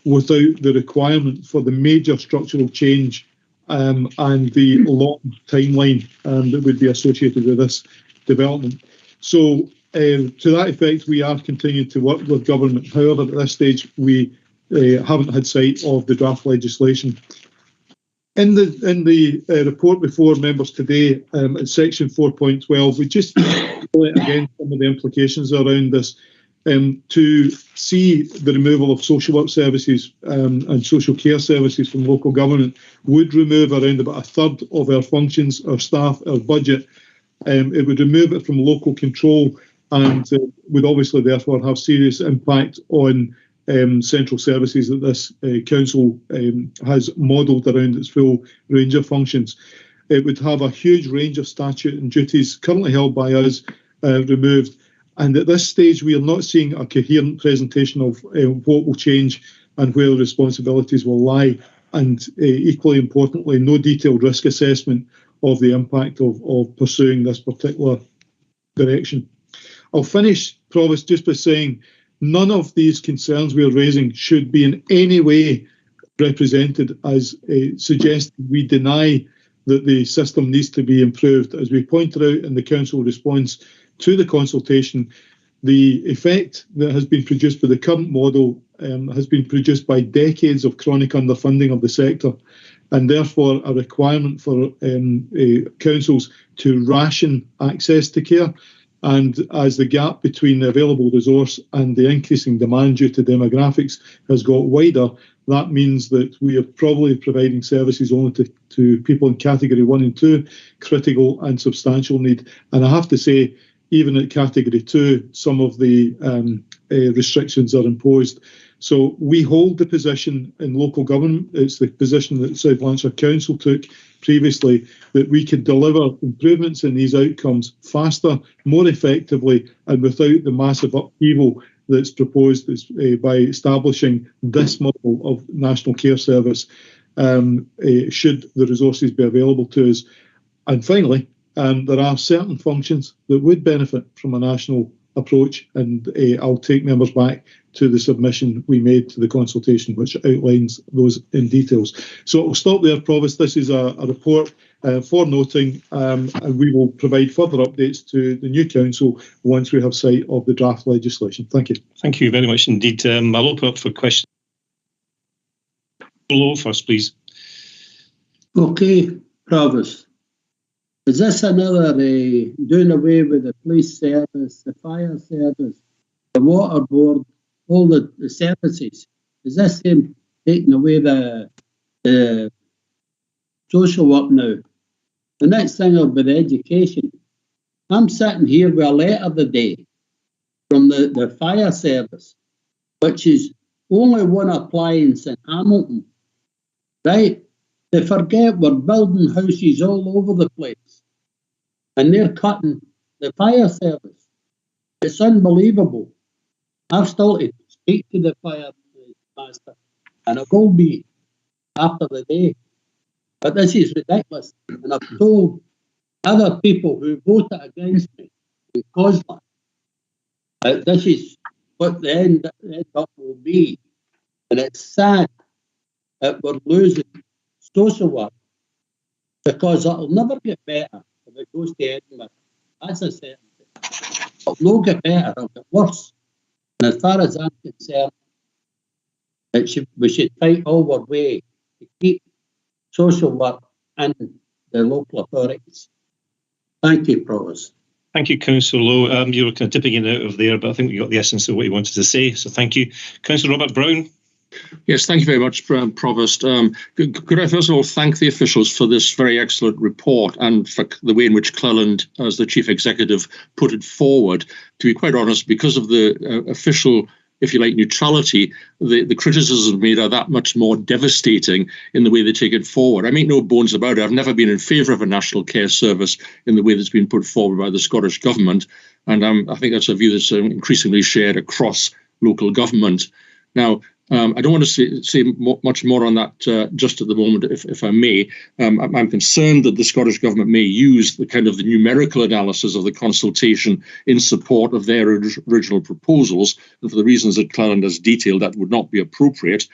[SPEAKER 21] without the requirement for the major structural change and the long timeline that would be associated with this development. So to that effect, we are continuing to work with government. However, at this stage, we haven't had sight of the draft legislation. In the report before members today, at section 4.12, we just again some of the implications around this. To see the removal of social work services and social care services from local government would remove around about a third of our functions, our staff, our budget. It would remove it from local control and would obviously therefore have serious impact on central services that this council has modelled around its full range of functions. It would have a huge range of statute and duties currently held by us removed. And at this stage, we are not seeing a coherent presentation of what will change and where the responsibilities will lie. And equally importantly, no detailed risk assessment of the impact of pursuing this particular direction. I'll finish, Provost, just by saying none of these concerns we are raising should be in any way represented as suggesting we deny that the system needs to be improved. As we pointed out in the council response to the consultation, the effect that has been produced by the current model has been produced by decades of chronic underfunding of the sector, and therefore a requirement for councils to ration access to care. And as the gap between the available resource and the increasing demand due to demographics has got wider, that means that we are probably providing services only to people in category 1 and 2, critical and substantial need. And I have to say, even at category 2, some of the restrictions are imposed. So we hold the position in local government, it's the position that South Lanarkshire Council took previously, that we could deliver improvements in these outcomes faster, more effectively, and without the massive upheaval that's proposed by establishing this model of National Care Service, should the resources be available to us. And finally, there are certain functions that would benefit from a national approach, and I'll take members back to the submission we made to the consultation, which outlines those in details. So I'll stop there, Provost. This is a report for noting, and we will provide further updates to the new council once we have sight of the draft legislation. Thank you.
[SPEAKER 4] Thank you very much indeed. I'll open up for questions. Below first, please.
[SPEAKER 3] Okay, Provost. Is this another doing away with the police service, the fire service, the water board, all the services? Is this him taking away the social work now? The next thing will be the education. I'm sitting here with a letter today from the fire service, which is only one appliance in Hamilton, right? They forget we're building houses all over the place, and they're cutting the fire service. It's unbelievable. I've still to speak to the fire master, and it will be after the day. But this is ridiculous, and I've told other people who voted against me because this is what the end up will be. And it's sad that we're losing social work because it'll never get better if it goes to Edinburgh. As I said, it'll not get better, it'll get worse. And as far as I'm concerned, we should fight all our way to keep social work in the local authorities. Thank you, Provost.
[SPEAKER 4] Thank you, Councillor Lowe. You were kind of dipping in and out of there, but I think we got the essence of what you wanted to say, so thank you. Councillor Robert Brown.
[SPEAKER 5] Yes, thank you very much, Provost. Could I first of all thank the officials for this very excellent report and for the way in which Cleland, as the Chief Executive, put it forward. To be quite honest, because of the official, if you like, neutrality, the criticisms made are that much more devastating in the way they take it forward. I make no bones about it. I've never been in favour of a national care service in the way that's been put forward by the Scottish Government, and I think that's a view that's increasingly shared across local government. Now, I don't want to say much more on that just at the moment, if I may. I'm concerned that the Scottish Government may use the kind of the numerical analysis of the consultation in support of their original proposals, and for the reasons that Cleland has detailed, that would not be appropriate.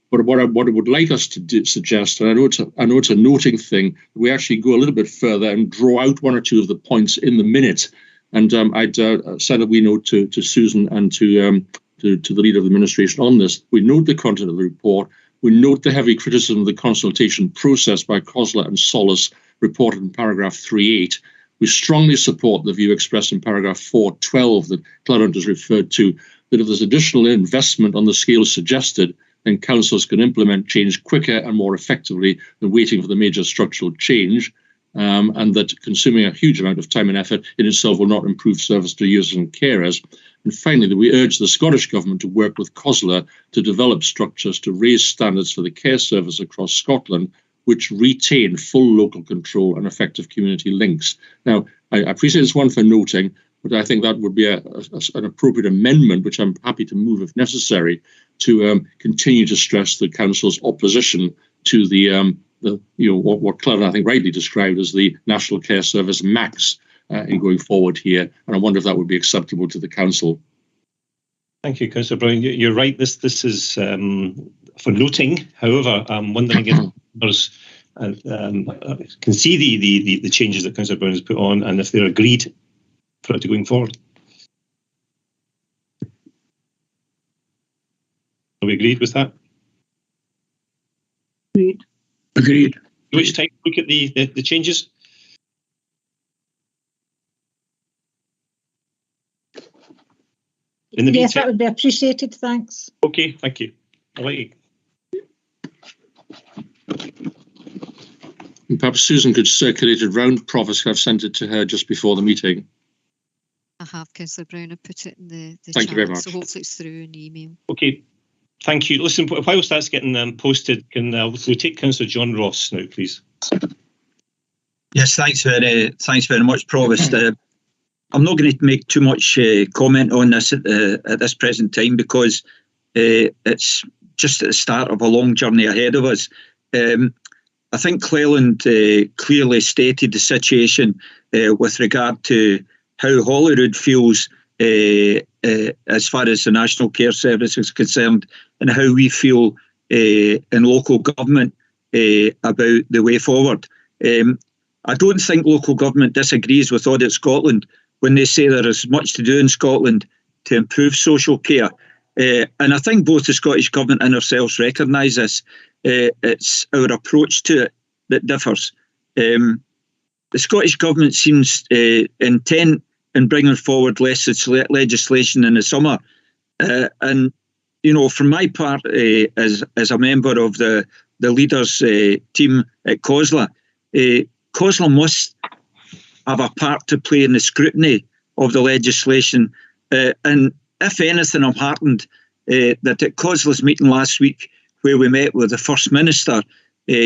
[SPEAKER 5] But what I would like us to suggest, and I know it's a noting thing, we actually go a little bit further and draw out one or two of the points in the minute. And I'd send a wee note to Susan and to the Leader of the Administration on this. We note the content of the report. We note the heavy criticism of the consultation process by COSLA and Solace reported in paragraph 3.8. We strongly support the view expressed in paragraph 4.12 that Clarence has referred to, that if there's additional investment on the scale suggested, then councils can implement change quicker and more effectively than waiting for the major structural change, and that consuming a huge amount of time and effort in itself will not improve service to users and carers. And finally, that we urge the Scottish Government to work with COSLA to develop structures to raise standards for the care service across Scotland, which retain full local control and effective community links. Now, I appreciate this one for noting, but I think that would be an appropriate amendment, which I'm happy to move if necessary, to continue to stress the Council's opposition to the what Cleland, I think, rightly described as the National Care Service max in going forward here. And I wonder if that would be acceptable to the Council.
[SPEAKER 4] Thank you, Councillor Brown. You're right. This is for noting. However, I'm wondering if members can see the changes that Councillor Brown has put on, and if they're agreed for it to going forward. Are we agreed with that?
[SPEAKER 13] Agreed.
[SPEAKER 9] Agreed.
[SPEAKER 4] Which time look at the changes? In the
[SPEAKER 6] yes, that would be appreciated. Thanks.
[SPEAKER 4] Okay, thank you. I'll let you.
[SPEAKER 5] And perhaps Susan could circulate it round, Provost. I've sent it to her just before the meeting.
[SPEAKER 1] I have, Councillor Brown. I put it in the
[SPEAKER 5] Thank
[SPEAKER 1] chat,
[SPEAKER 5] you very much.
[SPEAKER 1] so hopefully it's through an email.
[SPEAKER 4] Okay, thank you. Listen, whilst that's getting posted, can we take Councillor John Ross now, please?
[SPEAKER 9] Yes, thanks very much, Provost. I'm not going to make too much comment on this at this present time, because it's just at the start of a long journey ahead of us. I think Cleland clearly stated the situation with regard to how Holyrood feels as far as the National Care Service is concerned, and how we feel in local government about the way forward. I don't think local government disagrees with Audit Scotland when they say there is much to do in Scotland to improve social care. And I think both the Scottish Government and ourselves recognise this. It's our approach to it that differs. The Scottish Government seems intent in bringing forward legislation in the summer. And, you know, from my part, as a member of the leaders team at COSLA, COSLA must have a part to play in the scrutiny of the legislation. And if anything, I'm heartened that at COSLA's meeting last week, where we met with the First Minister,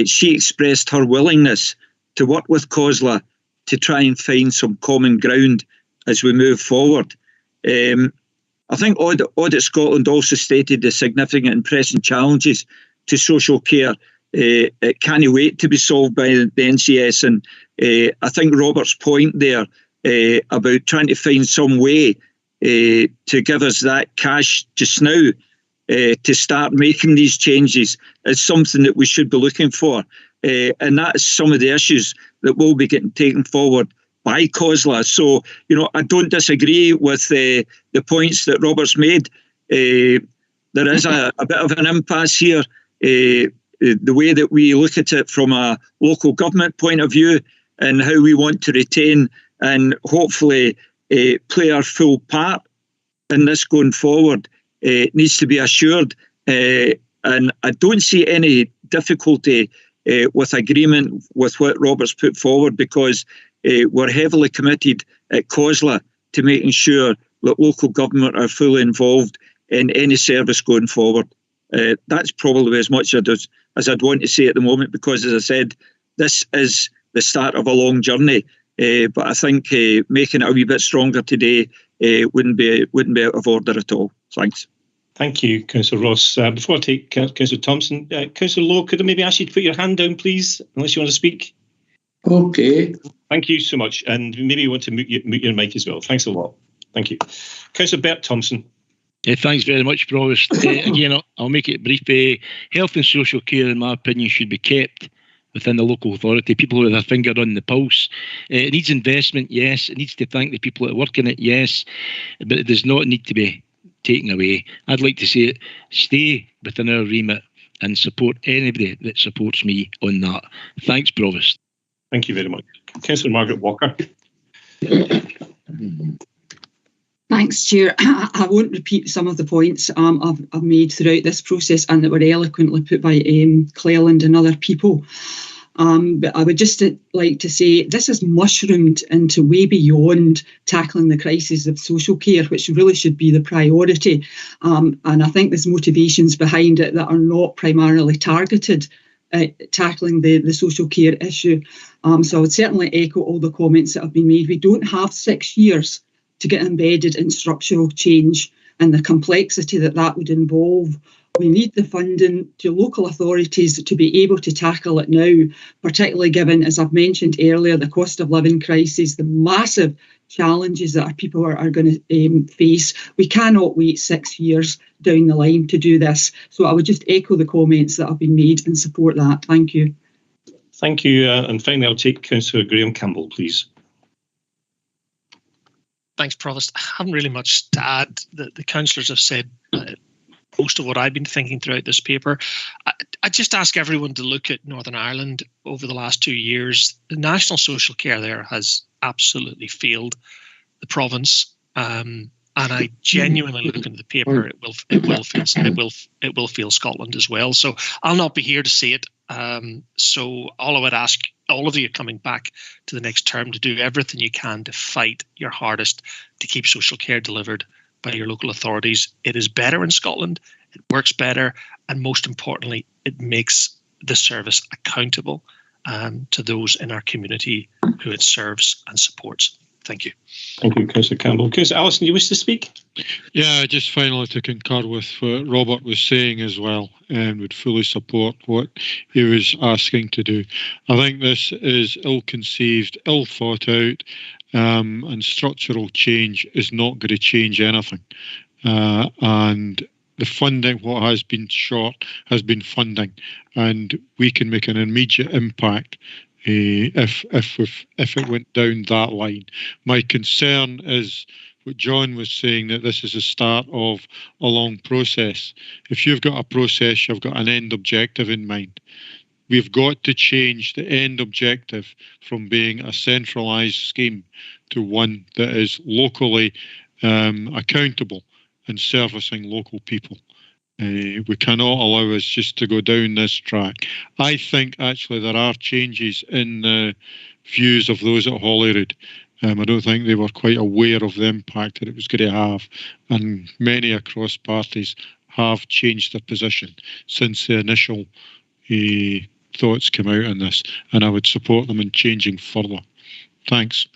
[SPEAKER 9] she expressed her willingness to work with COSLA to try and find some common ground as we move forward. I think Audit Scotland also stated the significant and pressing challenges to social care. It can't wait to be solved by the NCS, and I think Robert's point there about trying to find some way to give us that cash just now to start making these changes is something that we should be looking for. and that's some of the issues that will be getting taken forward by COSLA. So, I don't disagree with the points that Robert's made. There is a bit of an impasse here. The way that we look at it from a local government point of view and how we want to retain and hopefully play our full part in this going forward needs to be assured. And I don't see any difficulty with agreement with what Robert's put forward, because we're heavily committed at COSLA to making sure that local government are fully involved in any service going forward. That's probably as much as I'd want to say at the moment, because, as I said, this is the start of a long journey. But I think making it a wee bit stronger today wouldn't be out of order at all. Thanks.
[SPEAKER 4] Thank you, Councillor Ross. Before I take Councillor Thompson, Councillor Lowe, could I maybe ask you to put your hand down, please, unless you want to speak?
[SPEAKER 3] Okay.
[SPEAKER 4] Thank you so much. And maybe you want to mute your mic as well. Thanks a lot. Thank you. Councillor Bert Thompson.
[SPEAKER 18] Thanks very much, Provost. Again, I'll make it brief. Health and social care, in my opinion, should be kept within the local authority. People with their finger on the pulse. It needs investment, yes. It needs to thank the people that work in it, yes. But it does not need to be taken away. I'd like to see it stay within our remit and support anybody that supports me on that. Thanks, Provost.
[SPEAKER 4] Thank you very much. Councillor Margaret Walker.
[SPEAKER 15] Thanks, Chair. I won't repeat some of the points I've made throughout this process and that were eloquently put by Cleland and other people. But I would just like to say this has mushroomed into way beyond tackling the crisis of social care, which really should be the priority. And I think there's motivations behind it that are not primarily targeted at tackling the social care issue. So I would certainly echo all the comments that have been made. We don't have 6 years to get embedded in structural change and the complexity that would involve. We need the funding to local authorities to be able to tackle it now, particularly given, as I've mentioned earlier, the cost of living crisis, the massive challenges that our people are going to face. We cannot wait 6 years down the line to do this. So I would just echo the comments that have been made and support that. Thank you.
[SPEAKER 4] Thank you. And finally, I'll take Councillor Graham Campbell, please.
[SPEAKER 17] Thanks, Provost. I haven't really much to add. The councillors have said most of what I've been thinking throughout this paper. I just ask everyone to look at Northern Ireland over the last 2 years. The national social care there has absolutely failed the province, and I genuinely look into the paper. It will fail Scotland as well. So I'll not be here to see it. So all I would ask all of you coming back to the next term to do everything you can to fight your hardest to keep social care delivered by your local authorities. It is better in Scotland, it works better, and most importantly, it makes the service accountable to those in our community who it serves and supports. Thank you.
[SPEAKER 4] Thank you, Councillor Campbell. Councillor Allison, you wish to speak?
[SPEAKER 16] Yeah, just finally to concur with what Robert was saying as well, and would fully support what he was asking to do. I think this is ill-conceived, ill-thought out, and structural change is not going to change anything. And the funding, what has been short, has been funding, and we can make an immediate impact if it went down that line. My concern is what John was saying, that this is the start of a long process. If you've got a process, you've got an end objective in mind. We've got to change the end objective from being a centralised scheme to one that is locally accountable and servicing local people. We cannot allow us just to go down this track. I think actually there are changes in the views of those at Holyrood. I don't think they were quite aware of the impact that it was going to have, and many across parties have changed their position since the initial thoughts came out on this, and I would support them in changing further. Thanks.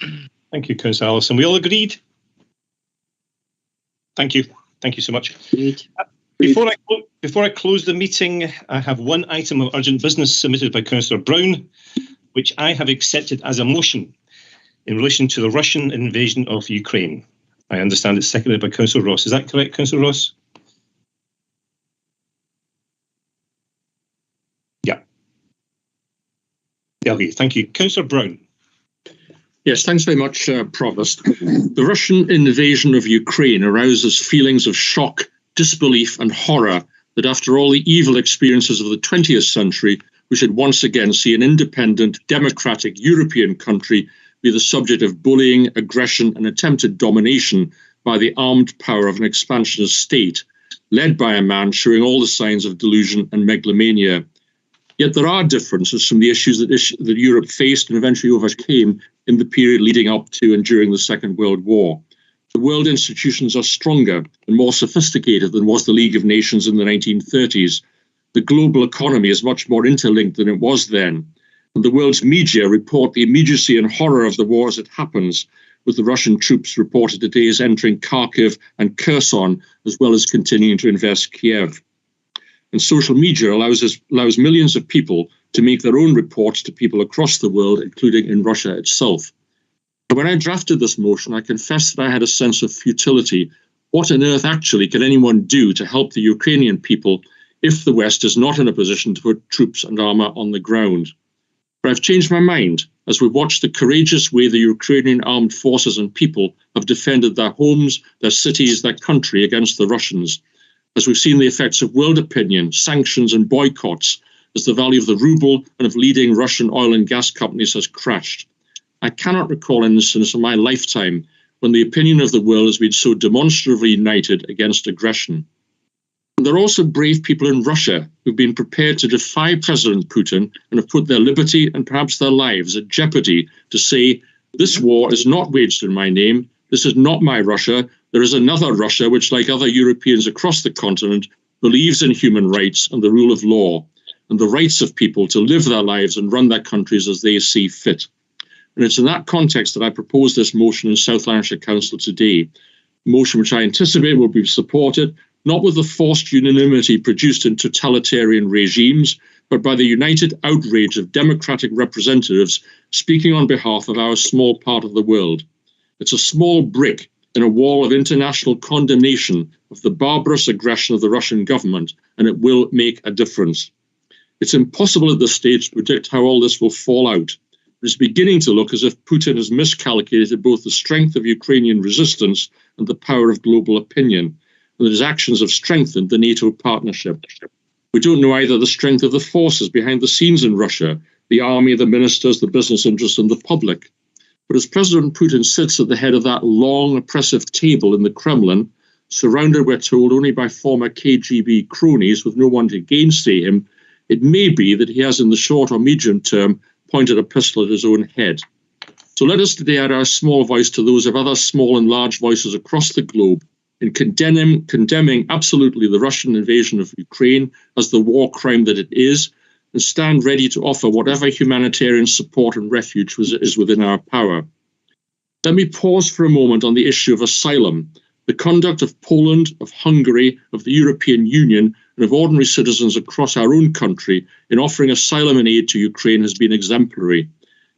[SPEAKER 4] Thank you, Councillor Allison. We all agreed? Thank you. Thank you so much. Before I close the meeting, I have one item of urgent business submitted by Councillor Brown, which I have accepted as a motion in relation to the Russian invasion of Ukraine. I understand it's seconded by Councillor Ross. Is that correct, Councillor Ross? Yeah. Okay, thank you. Councillor Brown.
[SPEAKER 5] Yes, thanks very much, Provost. The Russian invasion of Ukraine arouses feelings of shock, disbelief and horror that after all the evil experiences of the 20th century, we should once again see an independent, democratic European country be the subject of bullying, aggression and attempted domination by the armed power of an expansionist state, led by a man showing all the signs of delusion and megalomania. Yet there are differences from the issues that Europe faced and eventually overcame in the period leading up to and during the Second World War. The world institutions are stronger and more sophisticated than was the League of Nations in the 1930s. The global economy is much more interlinked than it was then. And the world's media report the immediacy and horror of the war as it happens, with the Russian troops reported today as entering Kharkiv and Kherson, as well as continuing to invest Kiev. And social media allows millions of people to make their own reports to people across the world, including in Russia itself. But when I drafted this motion, I confessed that I had a sense of futility. What on earth actually can anyone do to help the Ukrainian people if the West is not in a position to put troops and armour on the ground? But I've changed my mind as we've watched the courageous way the Ukrainian armed forces and people have defended their homes, their cities, their country against the Russians, as we've seen the effects of world opinion, sanctions and boycotts, as the value of the ruble and of leading Russian oil and gas companies has crashed. I cannot recall an instance in my lifetime when the opinion of the world has been so demonstratively united against aggression. And there are also brave people in Russia who've been prepared to defy President Putin and have put their liberty and perhaps their lives at jeopardy to say, this war is not waged in my name, this is not my Russia, there is another Russia which, like other Europeans across the continent, believes in human rights and the rule of law, and the rights of people to live their lives and run their countries as they see fit. And it's in that context that I propose this motion in South Lanarkshire Council today, a motion which I anticipate will be supported, not with the forced unanimity produced in totalitarian regimes, but by the united outrage of democratic representatives speaking on behalf of our small part of the world. It's a small brick in a wall of international condemnation of the barbarous aggression of the Russian government, and it will make a difference. It's impossible at this stage to predict how all this will fall out. It's beginning to look as if Putin has miscalculated both the strength of Ukrainian resistance and the power of global opinion, and that his actions have strengthened the NATO partnership. We don't know either the strength of the forces behind the scenes in Russia, the army, the ministers, the business interests, and the public. But as President Putin sits at the head of that long, oppressive table in the Kremlin, surrounded, we're told, only by former KGB cronies with no one to gainsay him, it may be that he has, in the short or medium term, pointed a pistol at his own head. So let us today add our small voice to those of other small and large voices across the globe in condemning absolutely the Russian invasion of Ukraine as the war crime that it is, and stand ready to offer whatever humanitarian support and refuge is within our power. Let me pause for a moment on the issue of asylum. The conduct of Poland, of Hungary, of the European Union, and of ordinary citizens across our own country in offering asylum and aid to Ukraine has been exemplary.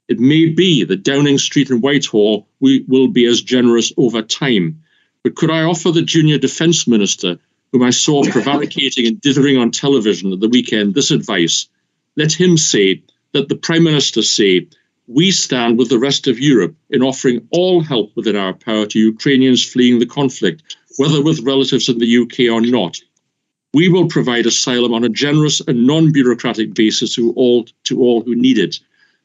[SPEAKER 5] It may be that Downing Street and Whitehall will be as generous over time. But could I offer the junior defence minister, whom I saw prevaricating and dithering on television at the weekend, this advice? Let him say, let the Prime Minister say, we stand with the rest of Europe in offering all help within our power to Ukrainians fleeing the conflict, whether with relatives in the UK or not. We will provide asylum on a generous and non-bureaucratic basis to all who need it.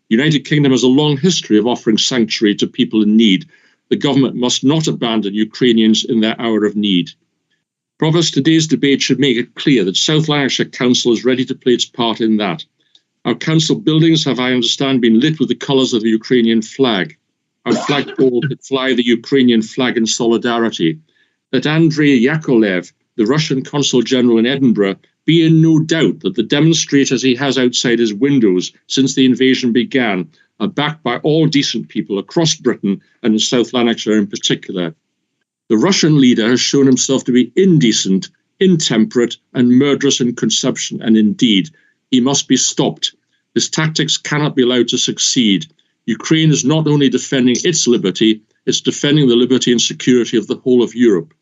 [SPEAKER 5] The United Kingdom has a long history of offering sanctuary to people in need. The government must not abandon Ukrainians in their hour of need. Provost, today's debate should make it clear that South Lanarkshire Council is ready to play its part in that. Our council buildings have, I understand, been lit with the colours of the Ukrainian flag. Our flagpole could fly the Ukrainian flag in solidarity. Let Andrei Yakolev, the Russian Consul General in Edinburgh, be in no doubt that the demonstrators he has outside his windows since the invasion began are backed by all decent people across Britain and in South Lanarkshire in particular. The Russian leader has shown himself to be indecent, intemperate and murderous in conception, and indeed, he must be stopped. His tactics cannot be allowed to succeed. Ukraine is not only defending its liberty, it's defending the liberty and security of the whole of Europe.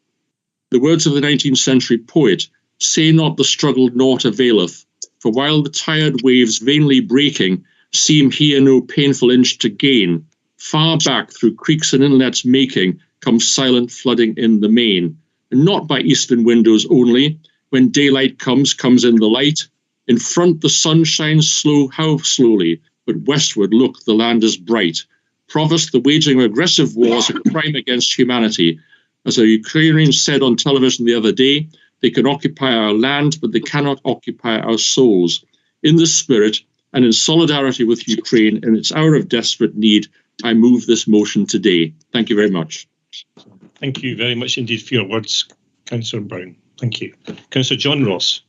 [SPEAKER 5] The words of the 19th century poet, say not the struggle naught availeth, for while the tired waves vainly breaking seem here no painful inch to gain. Far back through creeks and inlets making comes silent flooding in the main. And not by eastern windows only. When daylight comes in the light. In front the sun shines slow, how slowly, but westward look, the land is bright. Provost, the waging of aggressive wars a crime against humanity. As a Ukrainian said on television the other day, they can occupy our land, but they cannot occupy our souls. In this spirit, and in solidarity with Ukraine in its hour of desperate need, I move this motion today. Thank you very much.
[SPEAKER 4] Thank you very much indeed for your words, Councillor Brown. Thank you. Councillor John Ross.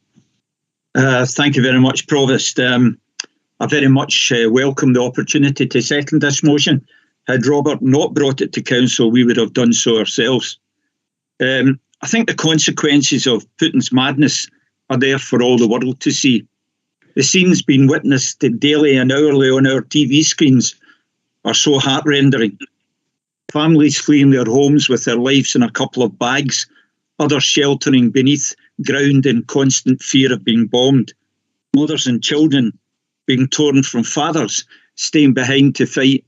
[SPEAKER 9] Thank you very much, Provost. I very much welcome the opportunity to second this motion. Had Robert not brought it to Council, we would have done so ourselves. I think the consequences of Putin's madness are there for all the world to see. The scenes being witnessed daily and hourly on our TV screens are so heart-rending. Families fleeing their homes with their lives in a couple of bags, others sheltering beneath ground in constant fear of being bombed, mothers and children being torn from fathers, staying behind to fight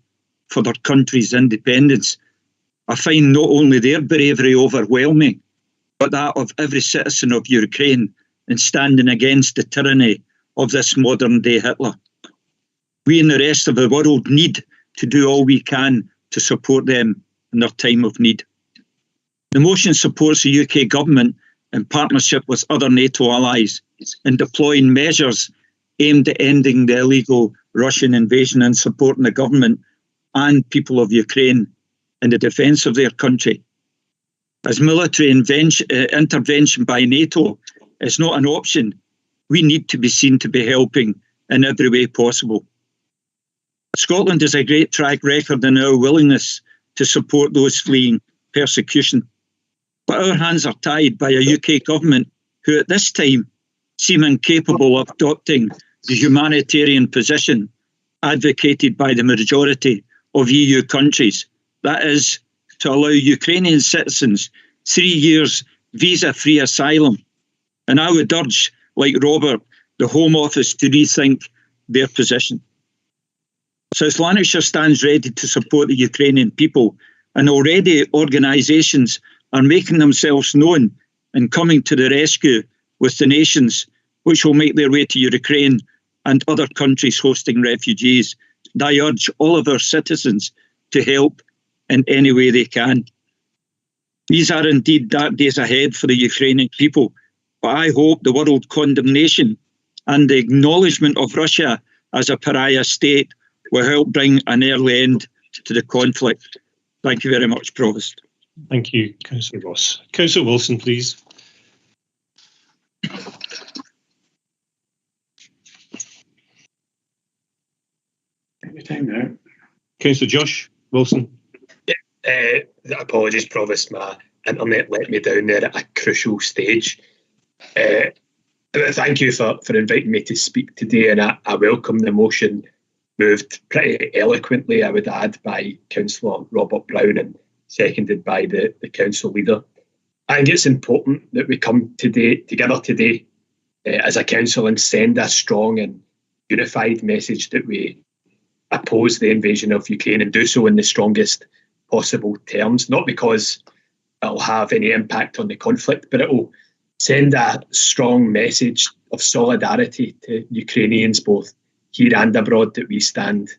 [SPEAKER 9] for their country's independence. I find not only their bravery overwhelming, but that of every citizen of Ukraine in standing against the tyranny of this modern-day Hitler. We and the rest of the world need to do all we can to support them in their time of need. The motion supports the UK government in partnership with other NATO allies in deploying measures aimed at ending the illegal Russian invasion and supporting the government and people of Ukraine in the defence of their country. As military intervention by NATO is not an option, we need to be seen to be helping in every way possible. Scotland has a great track record in our willingness to support those fleeing persecution. But our hands are tied by a UK government who at this time seem incapable of adopting the humanitarian position advocated by the majority of EU countries. That is, to allow Ukrainian citizens 3 years visa-free asylum. And I would urge, like Robert, the Home Office to rethink their position. South Lanarkshire stands ready to support the Ukrainian people, and already organisations are making themselves known and coming to the rescue with donations which will make their way to Ukraine and other countries hosting refugees. And I urge all of our citizens to help in any way they can. These are indeed dark days ahead for the Ukrainian people, but I hope the world condemnation and the acknowledgement of Russia as a pariah state will help bring an early end to the conflict. Thank you very much, Provost.
[SPEAKER 4] Thank you, Councillor Ross. Councillor Wilson, please.
[SPEAKER 14] Any time now.
[SPEAKER 4] Councillor Josh Wilson.
[SPEAKER 14] Apologies, Provost. My internet let me down there at a crucial stage. Thank you for inviting me to speak today, and I welcome the motion moved pretty eloquently, I would add, by Councillor Robert Brown and seconded by the council leader. I think it's important that we come together today as a council and send a strong and unified message that we oppose the invasion of Ukraine and do so in the strongest possible terms, not because it'll have any impact on the conflict, but it will send a strong message of solidarity to Ukrainians, both here and abroad, that we stand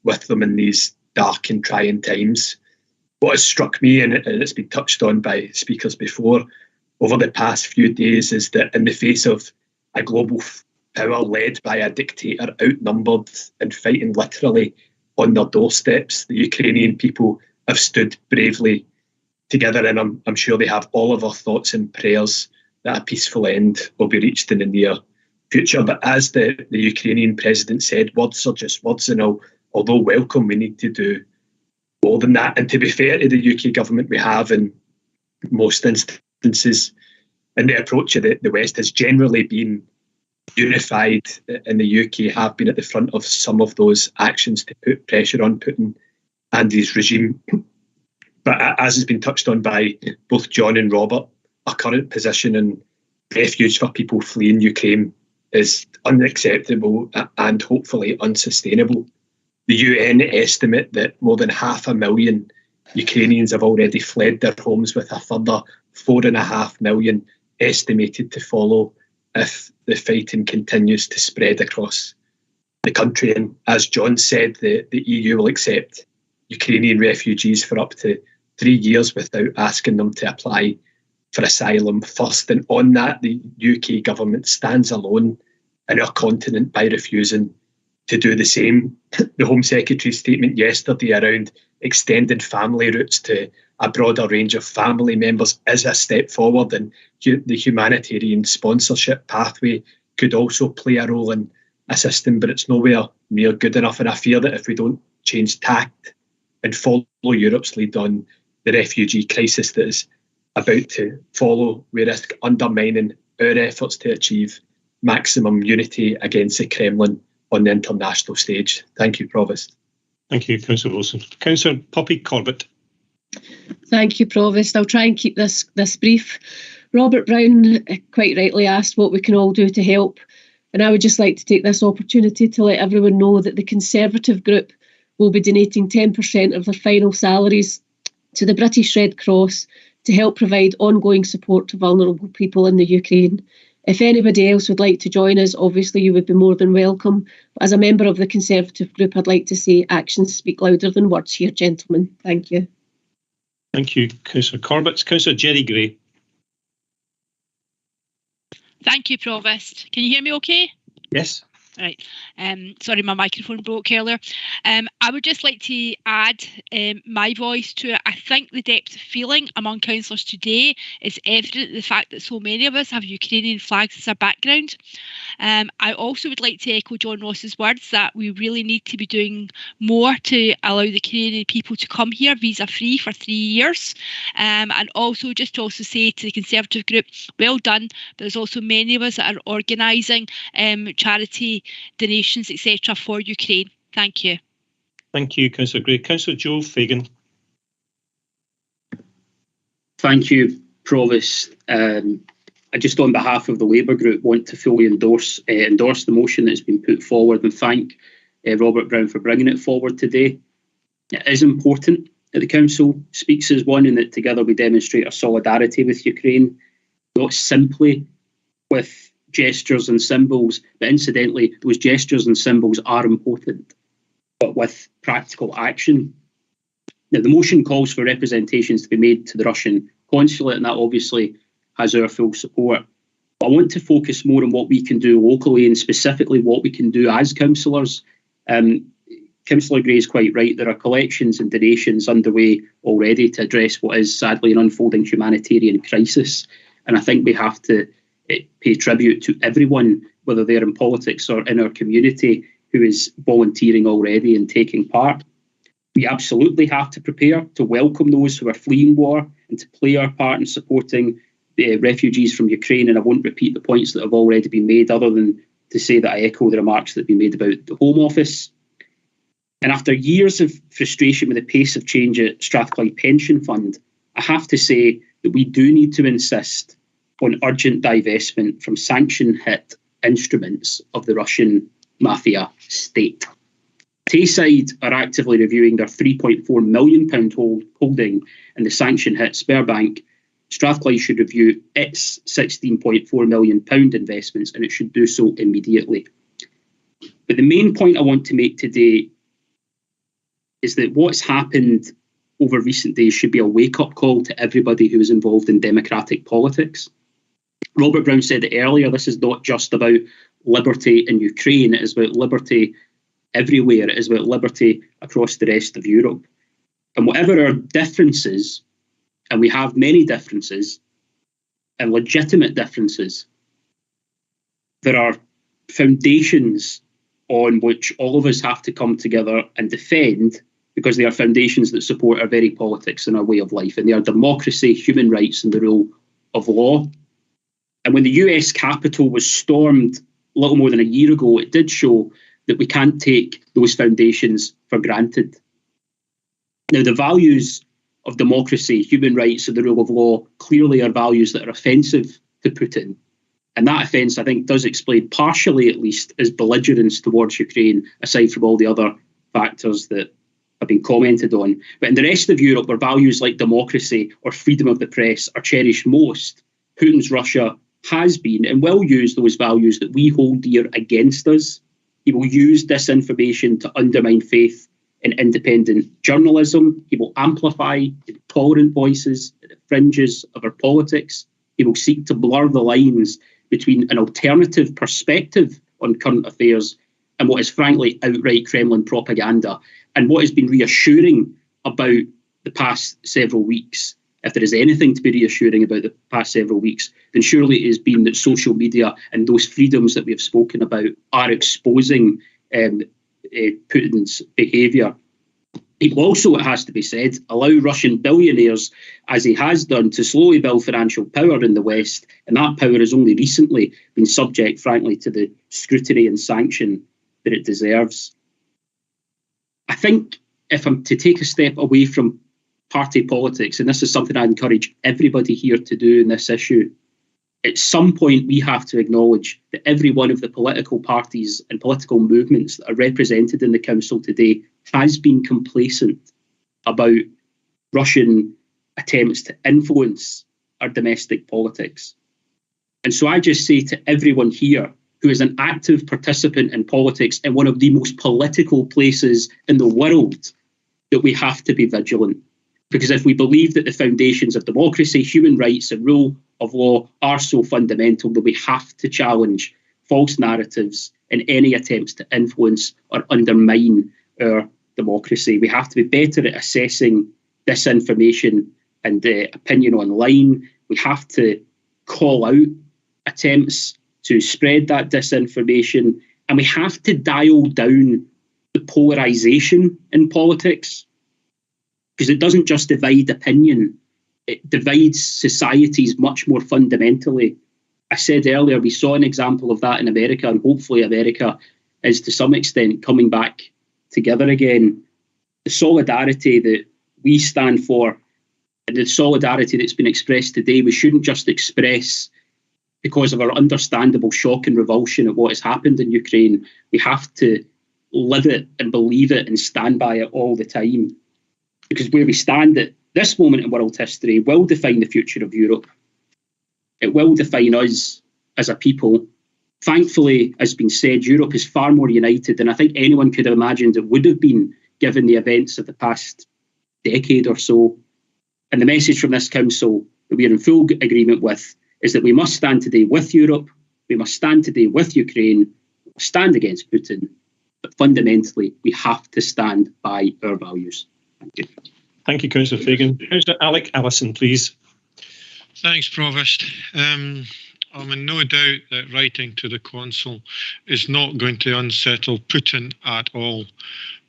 [SPEAKER 14] with them in these dark and trying times. What has struck me, and it's been touched on by speakers before, over the past few days, is that in the face of a global power led by a dictator, outnumbered and fighting literally on their doorsteps, the Ukrainian people have stood bravely together, and I'm sure they have all of our thoughts and prayers that a peaceful end will be reached in the near future. But as the Ukrainian president said, words are just words, and although welcome, we need to do more than that. And to be fair to the UK government, we have in most instances, and the approach of the West has generally been unified in the UK, have been at the front of some of those actions to put pressure on Putin and his regime. But as has been touched on by both John and Robert, our current position and refuge for people fleeing Ukraine is unacceptable and hopefully unsustainable. The UN estimate that more than 500,000 Ukrainians have already fled their homes, with a further 4.5 million estimated to follow if the fighting continues to spread across the country. And as John said, the EU will accept Ukrainian refugees for up to 3 years without asking them to apply for asylum first. And on that, the UK government stands alone in our continent by refusing to do the same. The Home Secretary's statement yesterday around extended family routes to a broader range of family members is a step forward, and the humanitarian sponsorship pathway could also play a role in assisting, but it's nowhere near good enough. And I fear that if we don't change tact and follow Europe's lead on the refugee crisis that is about to follow, we risk undermining our efforts to achieve maximum unity against the Kremlin on the international stage. Thank you, Provost.
[SPEAKER 4] Thank you, Councillor Wilson. Councillor Poppy Corbett.
[SPEAKER 7] Thank you, Provost. I'll try and keep this brief. Robert Brown quite rightly asked what we can all do to help, and I would just like to take this opportunity to let everyone know that the Conservative group will be donating 10% of their final salaries to the British Red Cross to help provide ongoing support to vulnerable people in the Ukraine. If anybody else would like to join us, obviously you would be more than welcome. But as a member of the Conservative group, I'd like to say actions speak louder than words here, gentlemen. Thank you.
[SPEAKER 4] Thank you, Councillor Corbett. Councillor Jerry Gray.
[SPEAKER 22] Thank you, Provost. Can you hear me okay?
[SPEAKER 4] Yes.
[SPEAKER 22] Right. Sorry, my microphone broke earlier. I would just like to add my voice to it. I think the depth of feeling among councillors today is evident in the fact that so many of us have Ukrainian flags as our background. I also would like to echo John Ross's words that we really need to be doing more to allow the Canadian people to come here visa-free for 3 years. And also just to also say to the Conservative group, well done. There's also many of us that are organising charity donations, etc. for Ukraine. Thank you.
[SPEAKER 4] Thank you, Councillor Gray. Councillor Joe Fagan.
[SPEAKER 2] Thank you, Provost. I just, on behalf of the Labour Group, want to fully endorse the motion that's been put forward and thank Robert Brown for bringing it forward today. It is important that the Council speaks as one and that together we demonstrate our solidarity with Ukraine, not simply with gestures and symbols, but incidentally, those gestures and symbols are important, but with practical action. Now, the motion calls for representations to be made to the Russian consulate, and that obviously has our full support. But I want to focus more on what we can do locally and specifically what we can do as councillors. Councillor Gray is quite right. There are collections and donations underway already to address what is sadly an unfolding humanitarian crisis. And I think we have to pay tribute to everyone, whether they're in politics or in our community, who is volunteering already and taking part. We absolutely have to prepare to welcome those who are fleeing war and to play our part in supporting the refugees from Ukraine. And I won't repeat the points that have already been made, other than to say that I echo the remarks that have been made about the Home Office. And after years of frustration with the pace of change at Strathclyde Pension Fund, I have to say that we do need to insist on urgent divestment from sanction-hit instruments of the Russian mafia state. Tayside are actively reviewing their £3.4 million holding in the sanction-hit Sberbank. Strathclyde should review its £16.4 million investments, and it should do so immediately. But the main point I want to make today is that what's happened over recent days should be a wake-up call to everybody who is involved in democratic politics. Robert Brown said it earlier, this is not just about liberty in Ukraine, it is about liberty everywhere, it is about liberty across the rest of Europe. And whatever our differences, and we have many differences, and legitimate differences, there are foundations on which all of us have to come together and defend, because they are foundations that support our very politics and our way of life, and they are democracy, human rights, and the rule of law. And when the US Capitol was stormed a little more than a year ago, it did show that we can't take those foundations for granted. Now, the values of democracy, human rights, and the rule of law clearly are values that are offensive to Putin. And that offence, I think, does explain, partially at least, his belligerence towards Ukraine, aside from all the other factors that have been commented on. But in the rest of Europe, where values like democracy or freedom of the press are cherished most, Putin's Russia has been and will use those values that we hold dear against us. He will use disinformation to undermine faith in independent journalism. He will amplify intolerant voices at the fringes of our politics. He will seek to blur the lines between an alternative perspective on current affairs and what is frankly outright Kremlin propaganda. And what has been reassuring about the past several weeks, if there is anything to be reassuring about the past several weeks, then surely it has been that social media and those freedoms that we have spoken about are exposing Putin's behaviour. He will also, it has to be said, allow Russian billionaires, as he has done, to slowly build financial power in the West, and that power has only recently been subject, frankly, to the scrutiny and sanction that it deserves. I think if I'm to take a step away from party politics, and this is something I encourage everybody here to do in this issue, at some point we have to acknowledge that every one of the political parties and political movements that are represented in the Council today has been complacent about Russian attempts to influence our domestic politics. And so I just say to everyone here who is an active participant in politics in one of the most political places in the world, that we have to be vigilant. Because if we believe that the foundations of democracy, human rights and rule of law are so fundamental, that we have to challenge false narratives and any attempts to influence or undermine our democracy. We have to be better at assessing disinformation and opinion online. We have to call out attempts to spread that disinformation, and we have to dial down the polarisation in politics, because it doesn't just divide opinion, it divides societies much more fundamentally. I said earlier, we saw an example of that in America, and hopefully America is to some extent coming back together again. The solidarity that we stand for and the solidarity that's been expressed today, we shouldn't just express because of our understandable shock and revulsion at what has happened in Ukraine. We have to live it and believe it and stand by it all the time. Because where we stand at this moment in world history will define the future of Europe. It will define us as a people. Thankfully, as been said, Europe is far more united than I think anyone could have imagined it would have been, given the events of the past decade or so. And the message from this council that we are in full agreement with is that we must stand today with Europe, we must stand today with Ukraine, stand against Putin, but fundamentally we have to stand by our values. Thank you.
[SPEAKER 4] Thank you, Councillor Fagan. Councillor Alec Allison, please.
[SPEAKER 16] Thanks, Provost. I'm in no doubt that writing to the Consul is not going to unsettle Putin at all.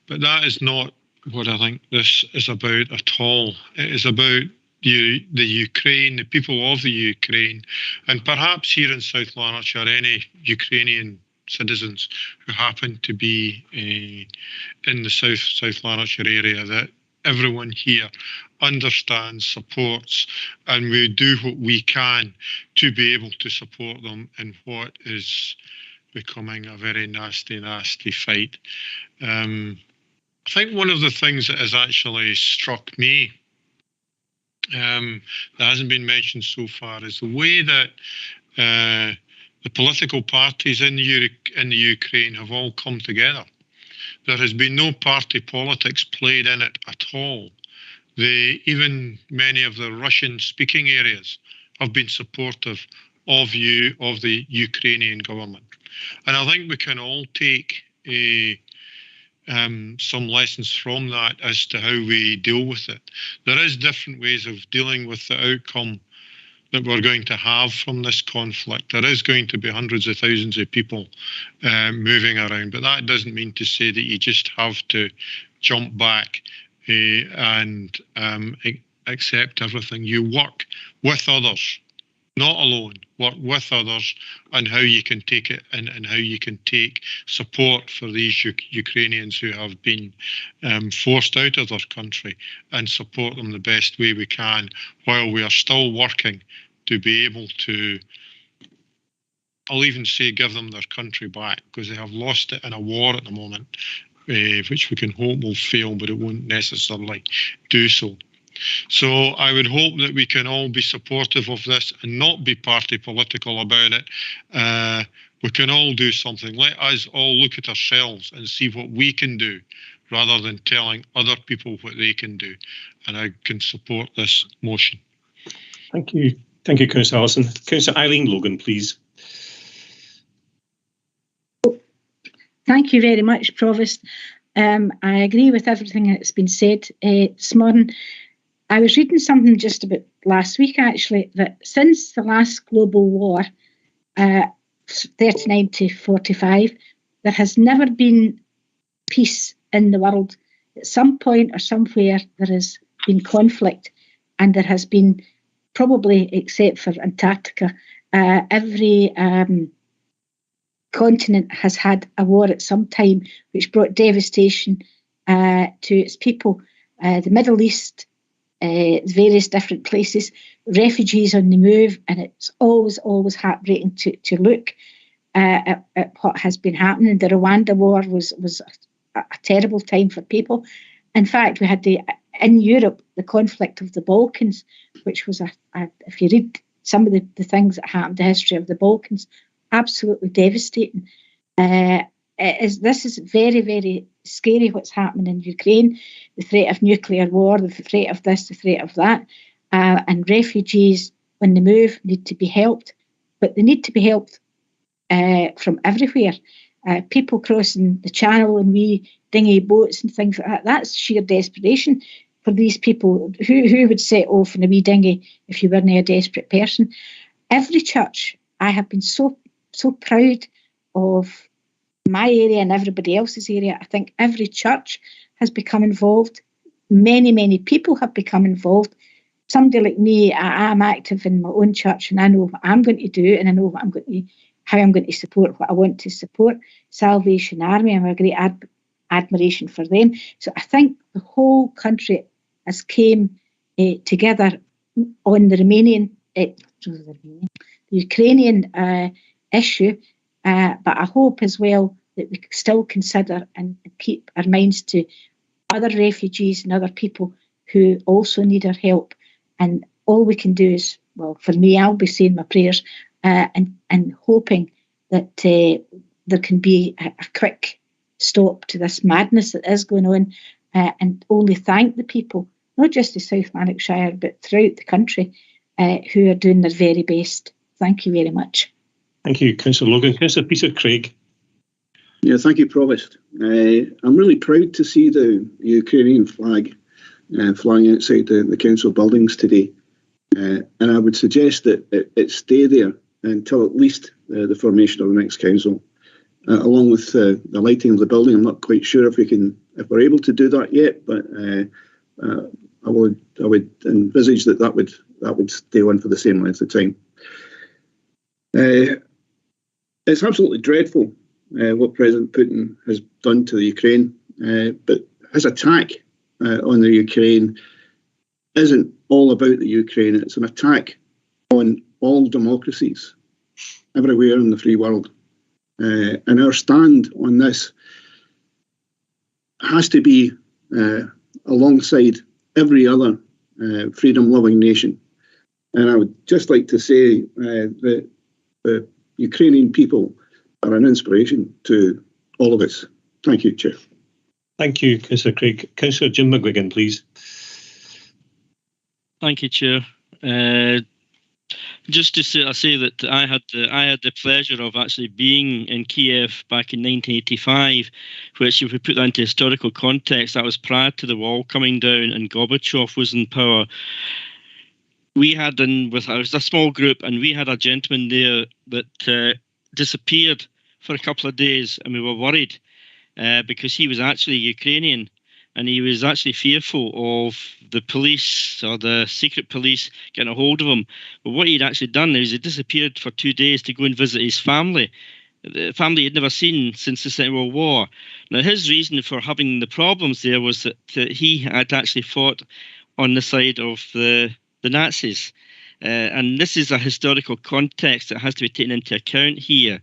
[SPEAKER 16] But that is not what I think this is about at all. It is about the Ukraine, the people of the Ukraine, and perhaps here in South Lanarkshire, any Ukrainian citizens who happen to be in the South Lanarkshire area, that everyone here understands, supports, and we do what we can to be able to support them in what is becoming a very nasty, nasty fight. I think one of the things that has actually struck me that hasn't been mentioned so far is the way that the political parties in the Ukraine have all come together. There has been no party politics played in it at all. Even many of the Russian-speaking areas have been supportive of the Ukrainian government. And I think we can all take some lessons from that as to how we deal with it. There is different ways of dealing with the outcome that we're going to have from this conflict. There is going to be hundreds of thousands of people moving around, but that doesn't mean to say that you just have to jump back and accept everything. You work with others, not alone, work with others on how you can take it and how you can take support for these Ukrainians who have been forced out of their country and support them the best way we can while we are still working to be able to I'll even say give them their country back, because they have lost it in a war at the moment, which we can hope will fail, but it won't necessarily do so. So I would hope that we can all be supportive of this and not be party political about it. We can all do something. Let us all look at ourselves and see what we can do, rather than telling other people what they can do. And I can support this motion.
[SPEAKER 4] Thank you. Thank you, Councillor Allison. Councillor Eileen Logan, please.
[SPEAKER 6] Thank you very much, Provost. I agree with everything that's been said this morning. I was reading something just about last week, actually, that since the last global war, 39 to 45, there has never been peace in the world. At some point or somewhere there has been conflict, and there has been, probably except for Antarctica, every continent has had a war at some time, which brought devastation to its people. The Middle East, various different places, refugees on the move, and it's always heartbreaking to look at what has been happening. The Rwanda war was a terrible time for people. In fact, we had in Europe the conflict of the Balkans, which was if you read some of the things that happened, the history of the Balkans, absolutely devastating. This is very, very scary what's happening in Ukraine, the threat of nuclear war, the threat of this, the threat of that, and refugees on the move need to be helped, but they need to be helped from everywhere. People crossing the channel in wee dinghy boats and things like that, that's sheer desperation for these people. Who would set off in a wee dinghy if you weren't a desperate person? Every church, I have been so proud of my area and everybody else's area. I think every church has become involved. Many people have become involved. Somebody like me, I'm active in my own church, and I know what I'm going to do, and I know what how I'm going to support what I want to support. Salvation Army, I have a great admiration for them. So I think the whole country has came together on the Ukrainian issue, but I hope as well that we still consider and keep our minds to other refugees and other people who also need our help. And all we can do is, well, for me, I'll be saying my prayers and hoping that there can be a quick stop to this madness that is going on, and only thank the people, not just in South Lanarkshire, but throughout the country, who are doing their very best. Thank you very much.
[SPEAKER 4] Thank you, Councillor Logan. Councillor Peter Craig.
[SPEAKER 12] Yeah, thank you, Provost. I'm really proud to see the Ukrainian flag flying outside the council buildings today. And I would suggest that it stay there until at least the formation of the next council, along with the lighting of the building. I'm not quite sure if we're able to do that yet, but I would envisage that would stay on for the same length of time. It's absolutely dreadful what President Putin has done to the Ukraine, but his attack on the Ukraine isn't all about the Ukraine. It's an attack on all democracies everywhere in the free world. And our stand on this has to be alongside every other freedom-loving nation. And I would just like to say that the Ukrainian people are an inspiration to all of us. Thank you, Chair.
[SPEAKER 4] Thank you, Councillor Craig. Councillor Jim McGuigan, please.
[SPEAKER 18] Thank you, Chair. Just to say that I had the pleasure of actually being in Kiev back in 1985, which, if we put that into historical context, that was prior to the wall coming down and Gorbachev was in power. We had I was a small group, and we had a gentleman there that disappeared for a couple of days, and we were worried because he was actually Ukrainian. And he was actually fearful of the police or the secret police getting a hold of him. But what he'd actually done is he disappeared for 2 days to go and visit his family, the family he'd never seen since the Second World War. Now, his reason for having the problems there was that he had actually fought on the side of the Nazis.
[SPEAKER 19] And this is a historical context that has to be taken into account here.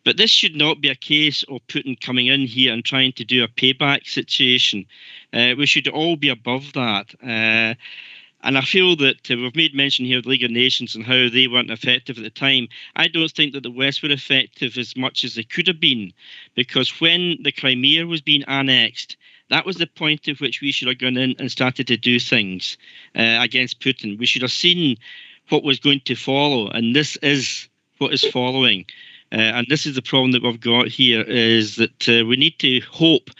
[SPEAKER 19] But this should not be a case of Putin coming in here and trying to do a payback situation. We should all be above that. And I feel that we've made mention here of the League of Nations and how they weren't effective at the time. I don't think that the West were effective as much as they could have been, because when the Crimea was being annexed, that was the point at which we should have gone in and started to do things against Putin. We should have seen what was going to follow, and this is what is following. And this is the problem that we've got here, is that we need to hope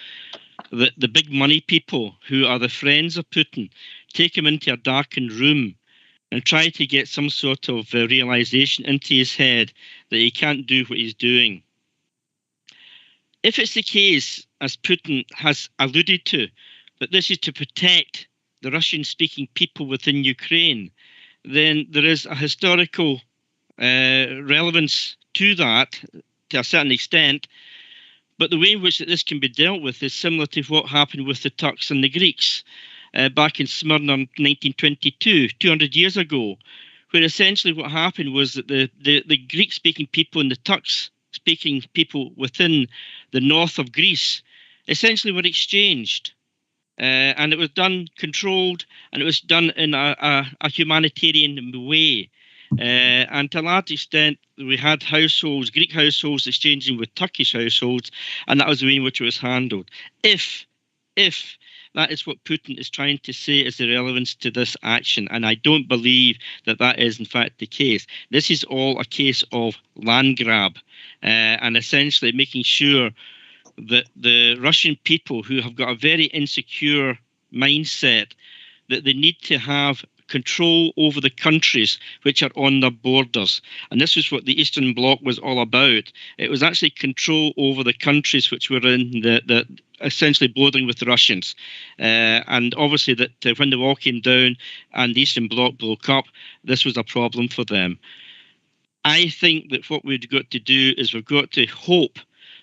[SPEAKER 19] that the big money people who are the friends of Putin take him into a darkened room and try to get some sort of realization into his head that he can't do what he's doing. If it's the case, as Putin has alluded to, that this is to protect the Russian-speaking people within Ukraine, then there is a historical relevance to that to a certain extent. But the way in which this can be dealt with is similar to what happened with the Turks and the Greeks back in Smyrna in 1922, 200 years ago, where essentially what happened was that the Greek-speaking people and the Turks-speaking people within the north of Greece essentially were exchanged. And it was done controlled, and it was done in a humanitarian way. And to a large extent, we had households, Greek households exchanging with Turkish households, and that was the way in which it was handled. If that is what Putin is trying to say is the relevance to this action, and I don't believe that that is in fact the case. This is all a case of land grab, and essentially making sure that the Russian people, who have got a very insecure mindset, that they need to have control over the countries which are on their borders. And this is what the Eastern Bloc was all about. It was actually control over the countries which were in the essentially bordering with the Russians. And obviously that when the wall came down and the Eastern Bloc broke up, this was a problem for them. I think that what we've got to do is we've got to hope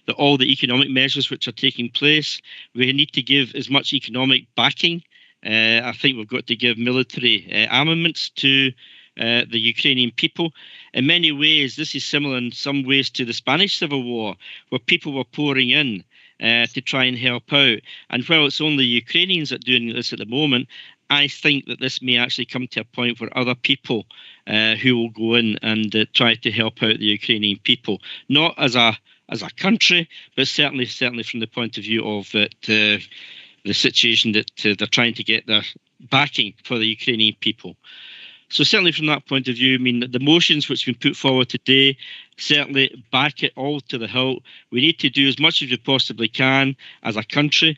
[SPEAKER 19] that all the economic measures which are taking place, we need to give as much economic backing. I think we've got to give military armaments to the Ukrainian people. In many ways, this is similar in some ways to the Spanish Civil War, where people were pouring in to try and help out. And while it's only Ukrainians that are doing this at the moment, I think that this may actually come to a point where other people who will go in and try to help out the Ukrainian people, not as a country, but certainly from the point of view of the situation that they're trying to get their backing for the Ukrainian people. So certainly from that point of view, I mean, the motions which have been put forward today certainly back it all to the hilt. We need to do as much as we possibly can as a country,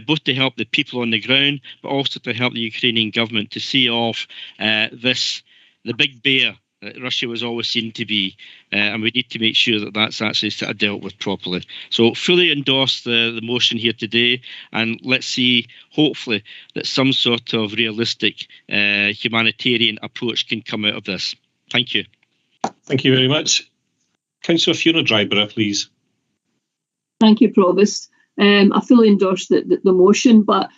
[SPEAKER 19] both to help the people on the ground, but also to help the Ukrainian government to see off the big bear that Russia was always seen to be, and we need to make sure that that's actually sort of dealt with properly. So fully endorse the motion here today, and let's see, hopefully, that some sort of realistic humanitarian approach can come out of this. Thank you.
[SPEAKER 4] Thank you very much. Councillor Fiona Dryborough, please.
[SPEAKER 13] Thank you, Provost. I fully endorse the motion, but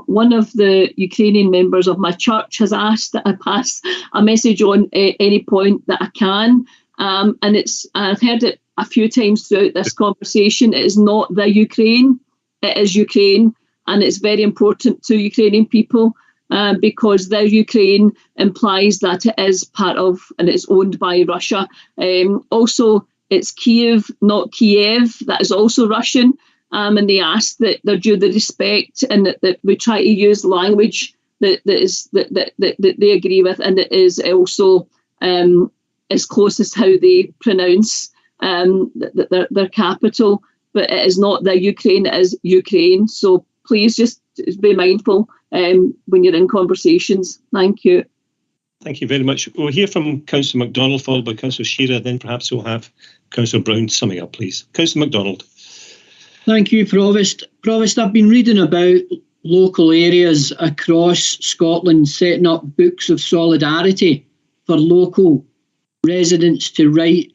[SPEAKER 13] one of the Ukrainian members of my church has asked that I pass a message on at any point that I can. And I've heard it a few times throughout this conversation. It is not the Ukraine, it is Ukraine. And it's very important to Ukrainian people because the Ukraine implies that it is part of and it's owned by Russia. Also, it's Kiev, not Kiev. That is also Russian. And they ask that they're due the respect and that we try to use language that they agree with, and it is also as close as how they pronounce their capital. But it is not the Ukraine, it is Ukraine. So please just be mindful when you're in conversations. Thank you.
[SPEAKER 4] Thank you very much. We'll hear from Councillor MacDonald, followed by Councillor Shearer, then perhaps we'll have Councillor Brown summing up, please. Councillor MacDonald.
[SPEAKER 3] Thank you, Provost. Provost, I've been reading about local areas across Scotland setting up books of solidarity for local residents to write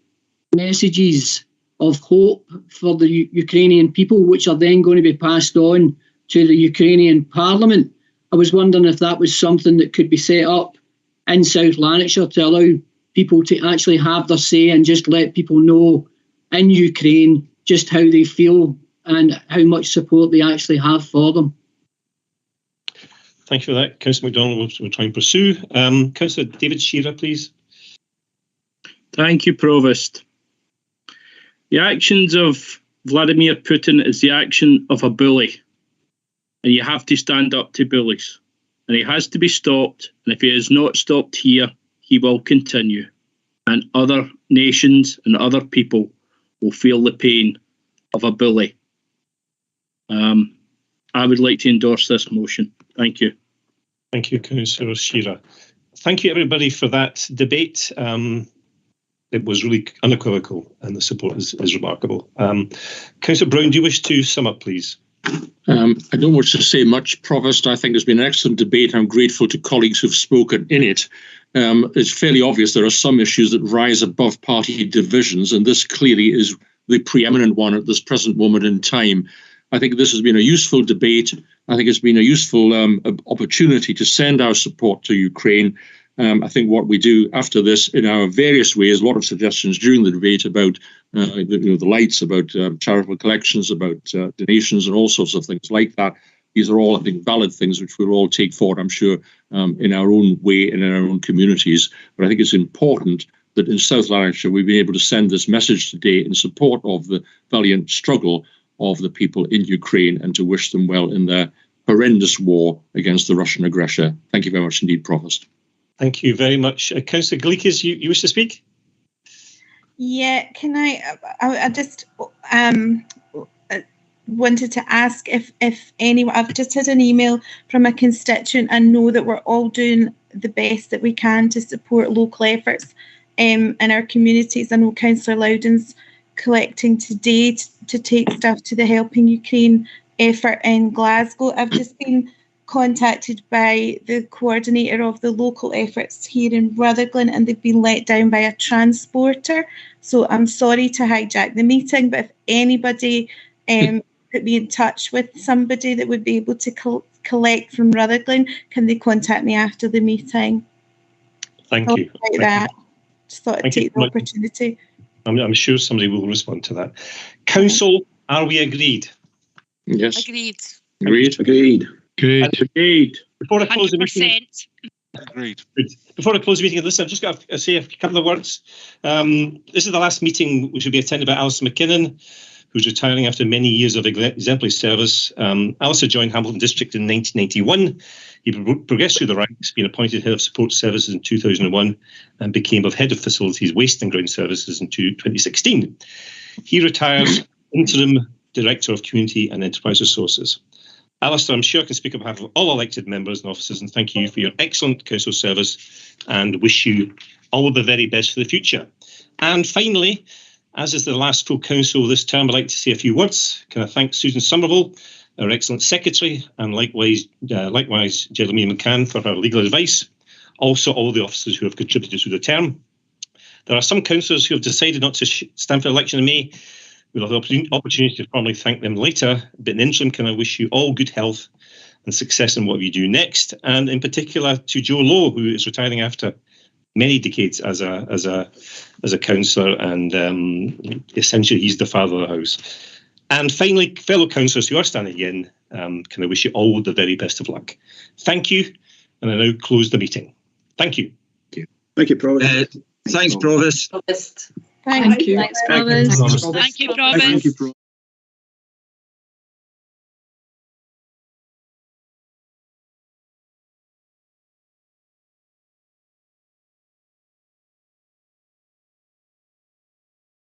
[SPEAKER 3] messages of hope for the Ukrainian people, which are then going to be passed on to the Ukrainian Parliament. I was wondering if that was something that could be set up
[SPEAKER 8] in South Lanarkshire to allow people to actually have their say and just let people know in Ukraine just how they feel and how much support they actually have for them.
[SPEAKER 4] Thank you for that. Councillor MacDonald will try and pursue. Councillor David Shearer, please.
[SPEAKER 20] Thank you, Provost. The actions of Vladimir Putin is the action of a bully, and you have to stand up to bullies, and he has to be stopped, and if he is not stopped here, he will continue, and other nations and other people will feel the pain of a bully. I would like to endorse this motion. Thank you.
[SPEAKER 4] Thank you, Councillor Shearer. Thank you, everybody, for that debate. It was really unequivocal, and the support is remarkable. Councillor Brown, do you wish to sum up, please?
[SPEAKER 5] I don't wish to say much, Provost. I think it's been an excellent debate. I'm grateful to colleagues who've spoken in it. It's fairly obvious there are some issues that rise above party divisions, and this clearly is the preeminent one at this present moment in time. I think this has been a useful debate. I think it's been a useful opportunity to send our support to Ukraine. I think what we do after this in our various ways, a lot of suggestions during the debate about the lights, about charitable collections, about donations and all sorts of things like that. These are all, I think, valid things which we'll all take forward, I'm sure, in our own way and in our own communities. But I think it's important that in South Lanarkshire we've been able to send this message today in support of the valiant struggle of the people in Ukraine and to wish them well in their horrendous war against the Russian aggressor. Thank you very much indeed, Provost.
[SPEAKER 4] Thank you very much. Councillor Gleekes, you wish to speak?
[SPEAKER 23] Yeah, can I just wanted to ask if anyone, I've just had an email from a constituent and know that we're all doing the best that we can to support local efforts in our communities. I know Councillor Loudon's collecting today to take stuff to the Helping Ukraine effort in Glasgow. I've just been contacted by the coordinator of the local efforts here in Rutherglen, and they've been let down by a transporter. So I'm sorry to hijack the meeting, but if anybody put me in touch with somebody that would be able to collect from Rutherglen, can they contact me after the meeting?
[SPEAKER 4] Thank you.
[SPEAKER 23] Like that. Just thought I'd take the opportunity.
[SPEAKER 4] I'm sure somebody will respond to that. Council, are we agreed?
[SPEAKER 5] Yes.
[SPEAKER 22] Agreed.
[SPEAKER 5] Agreed.
[SPEAKER 21] Agreed.
[SPEAKER 20] Agreed.
[SPEAKER 4] Before I close the
[SPEAKER 22] 100%.
[SPEAKER 4] meeting,
[SPEAKER 24] Agreed.
[SPEAKER 4] Before I close the meeting, listen, I've just got to say a couple of words. This is the last meeting which will be attended by Alistair McKinnon, who's retiring after many years of exemplary service. Alistair joined Hamilton District in 1991. He progressed through the ranks, being appointed Head of Support Services in 2001 and became Head of Facilities, Waste and Ground Services in 2016. He retires interim Director of Community and Enterprise Resources. Alistair, I'm sure I can speak on behalf of all elected members and officers and thank you for your excellent council service and wish you all the very best for the future. And finally, as is the last full council this term, I'd like to say a few words. Can I thank Susan Somerville, our excellent secretary, and likewise Jeremy McCann for her legal advice. Also, all the officers who have contributed through the term. There are some councillors who have decided not to stand for election in May. We'll have the opportunity to formally thank them later. But in the interim, can I wish you all good health and success in what you do next, and in particular to Joe Lowe, who is retiring after many decades as a councillor, and essentially he's the father of the house. And finally, fellow councillors who are standing again, can I wish you all the very best of luck. Thank you, and I now close the meeting. Thank you.
[SPEAKER 21] Thank you, Provost.
[SPEAKER 9] Thanks, Provost.
[SPEAKER 23] Thank you.
[SPEAKER 7] Thanks, Provost.
[SPEAKER 22] Thank you, Provost.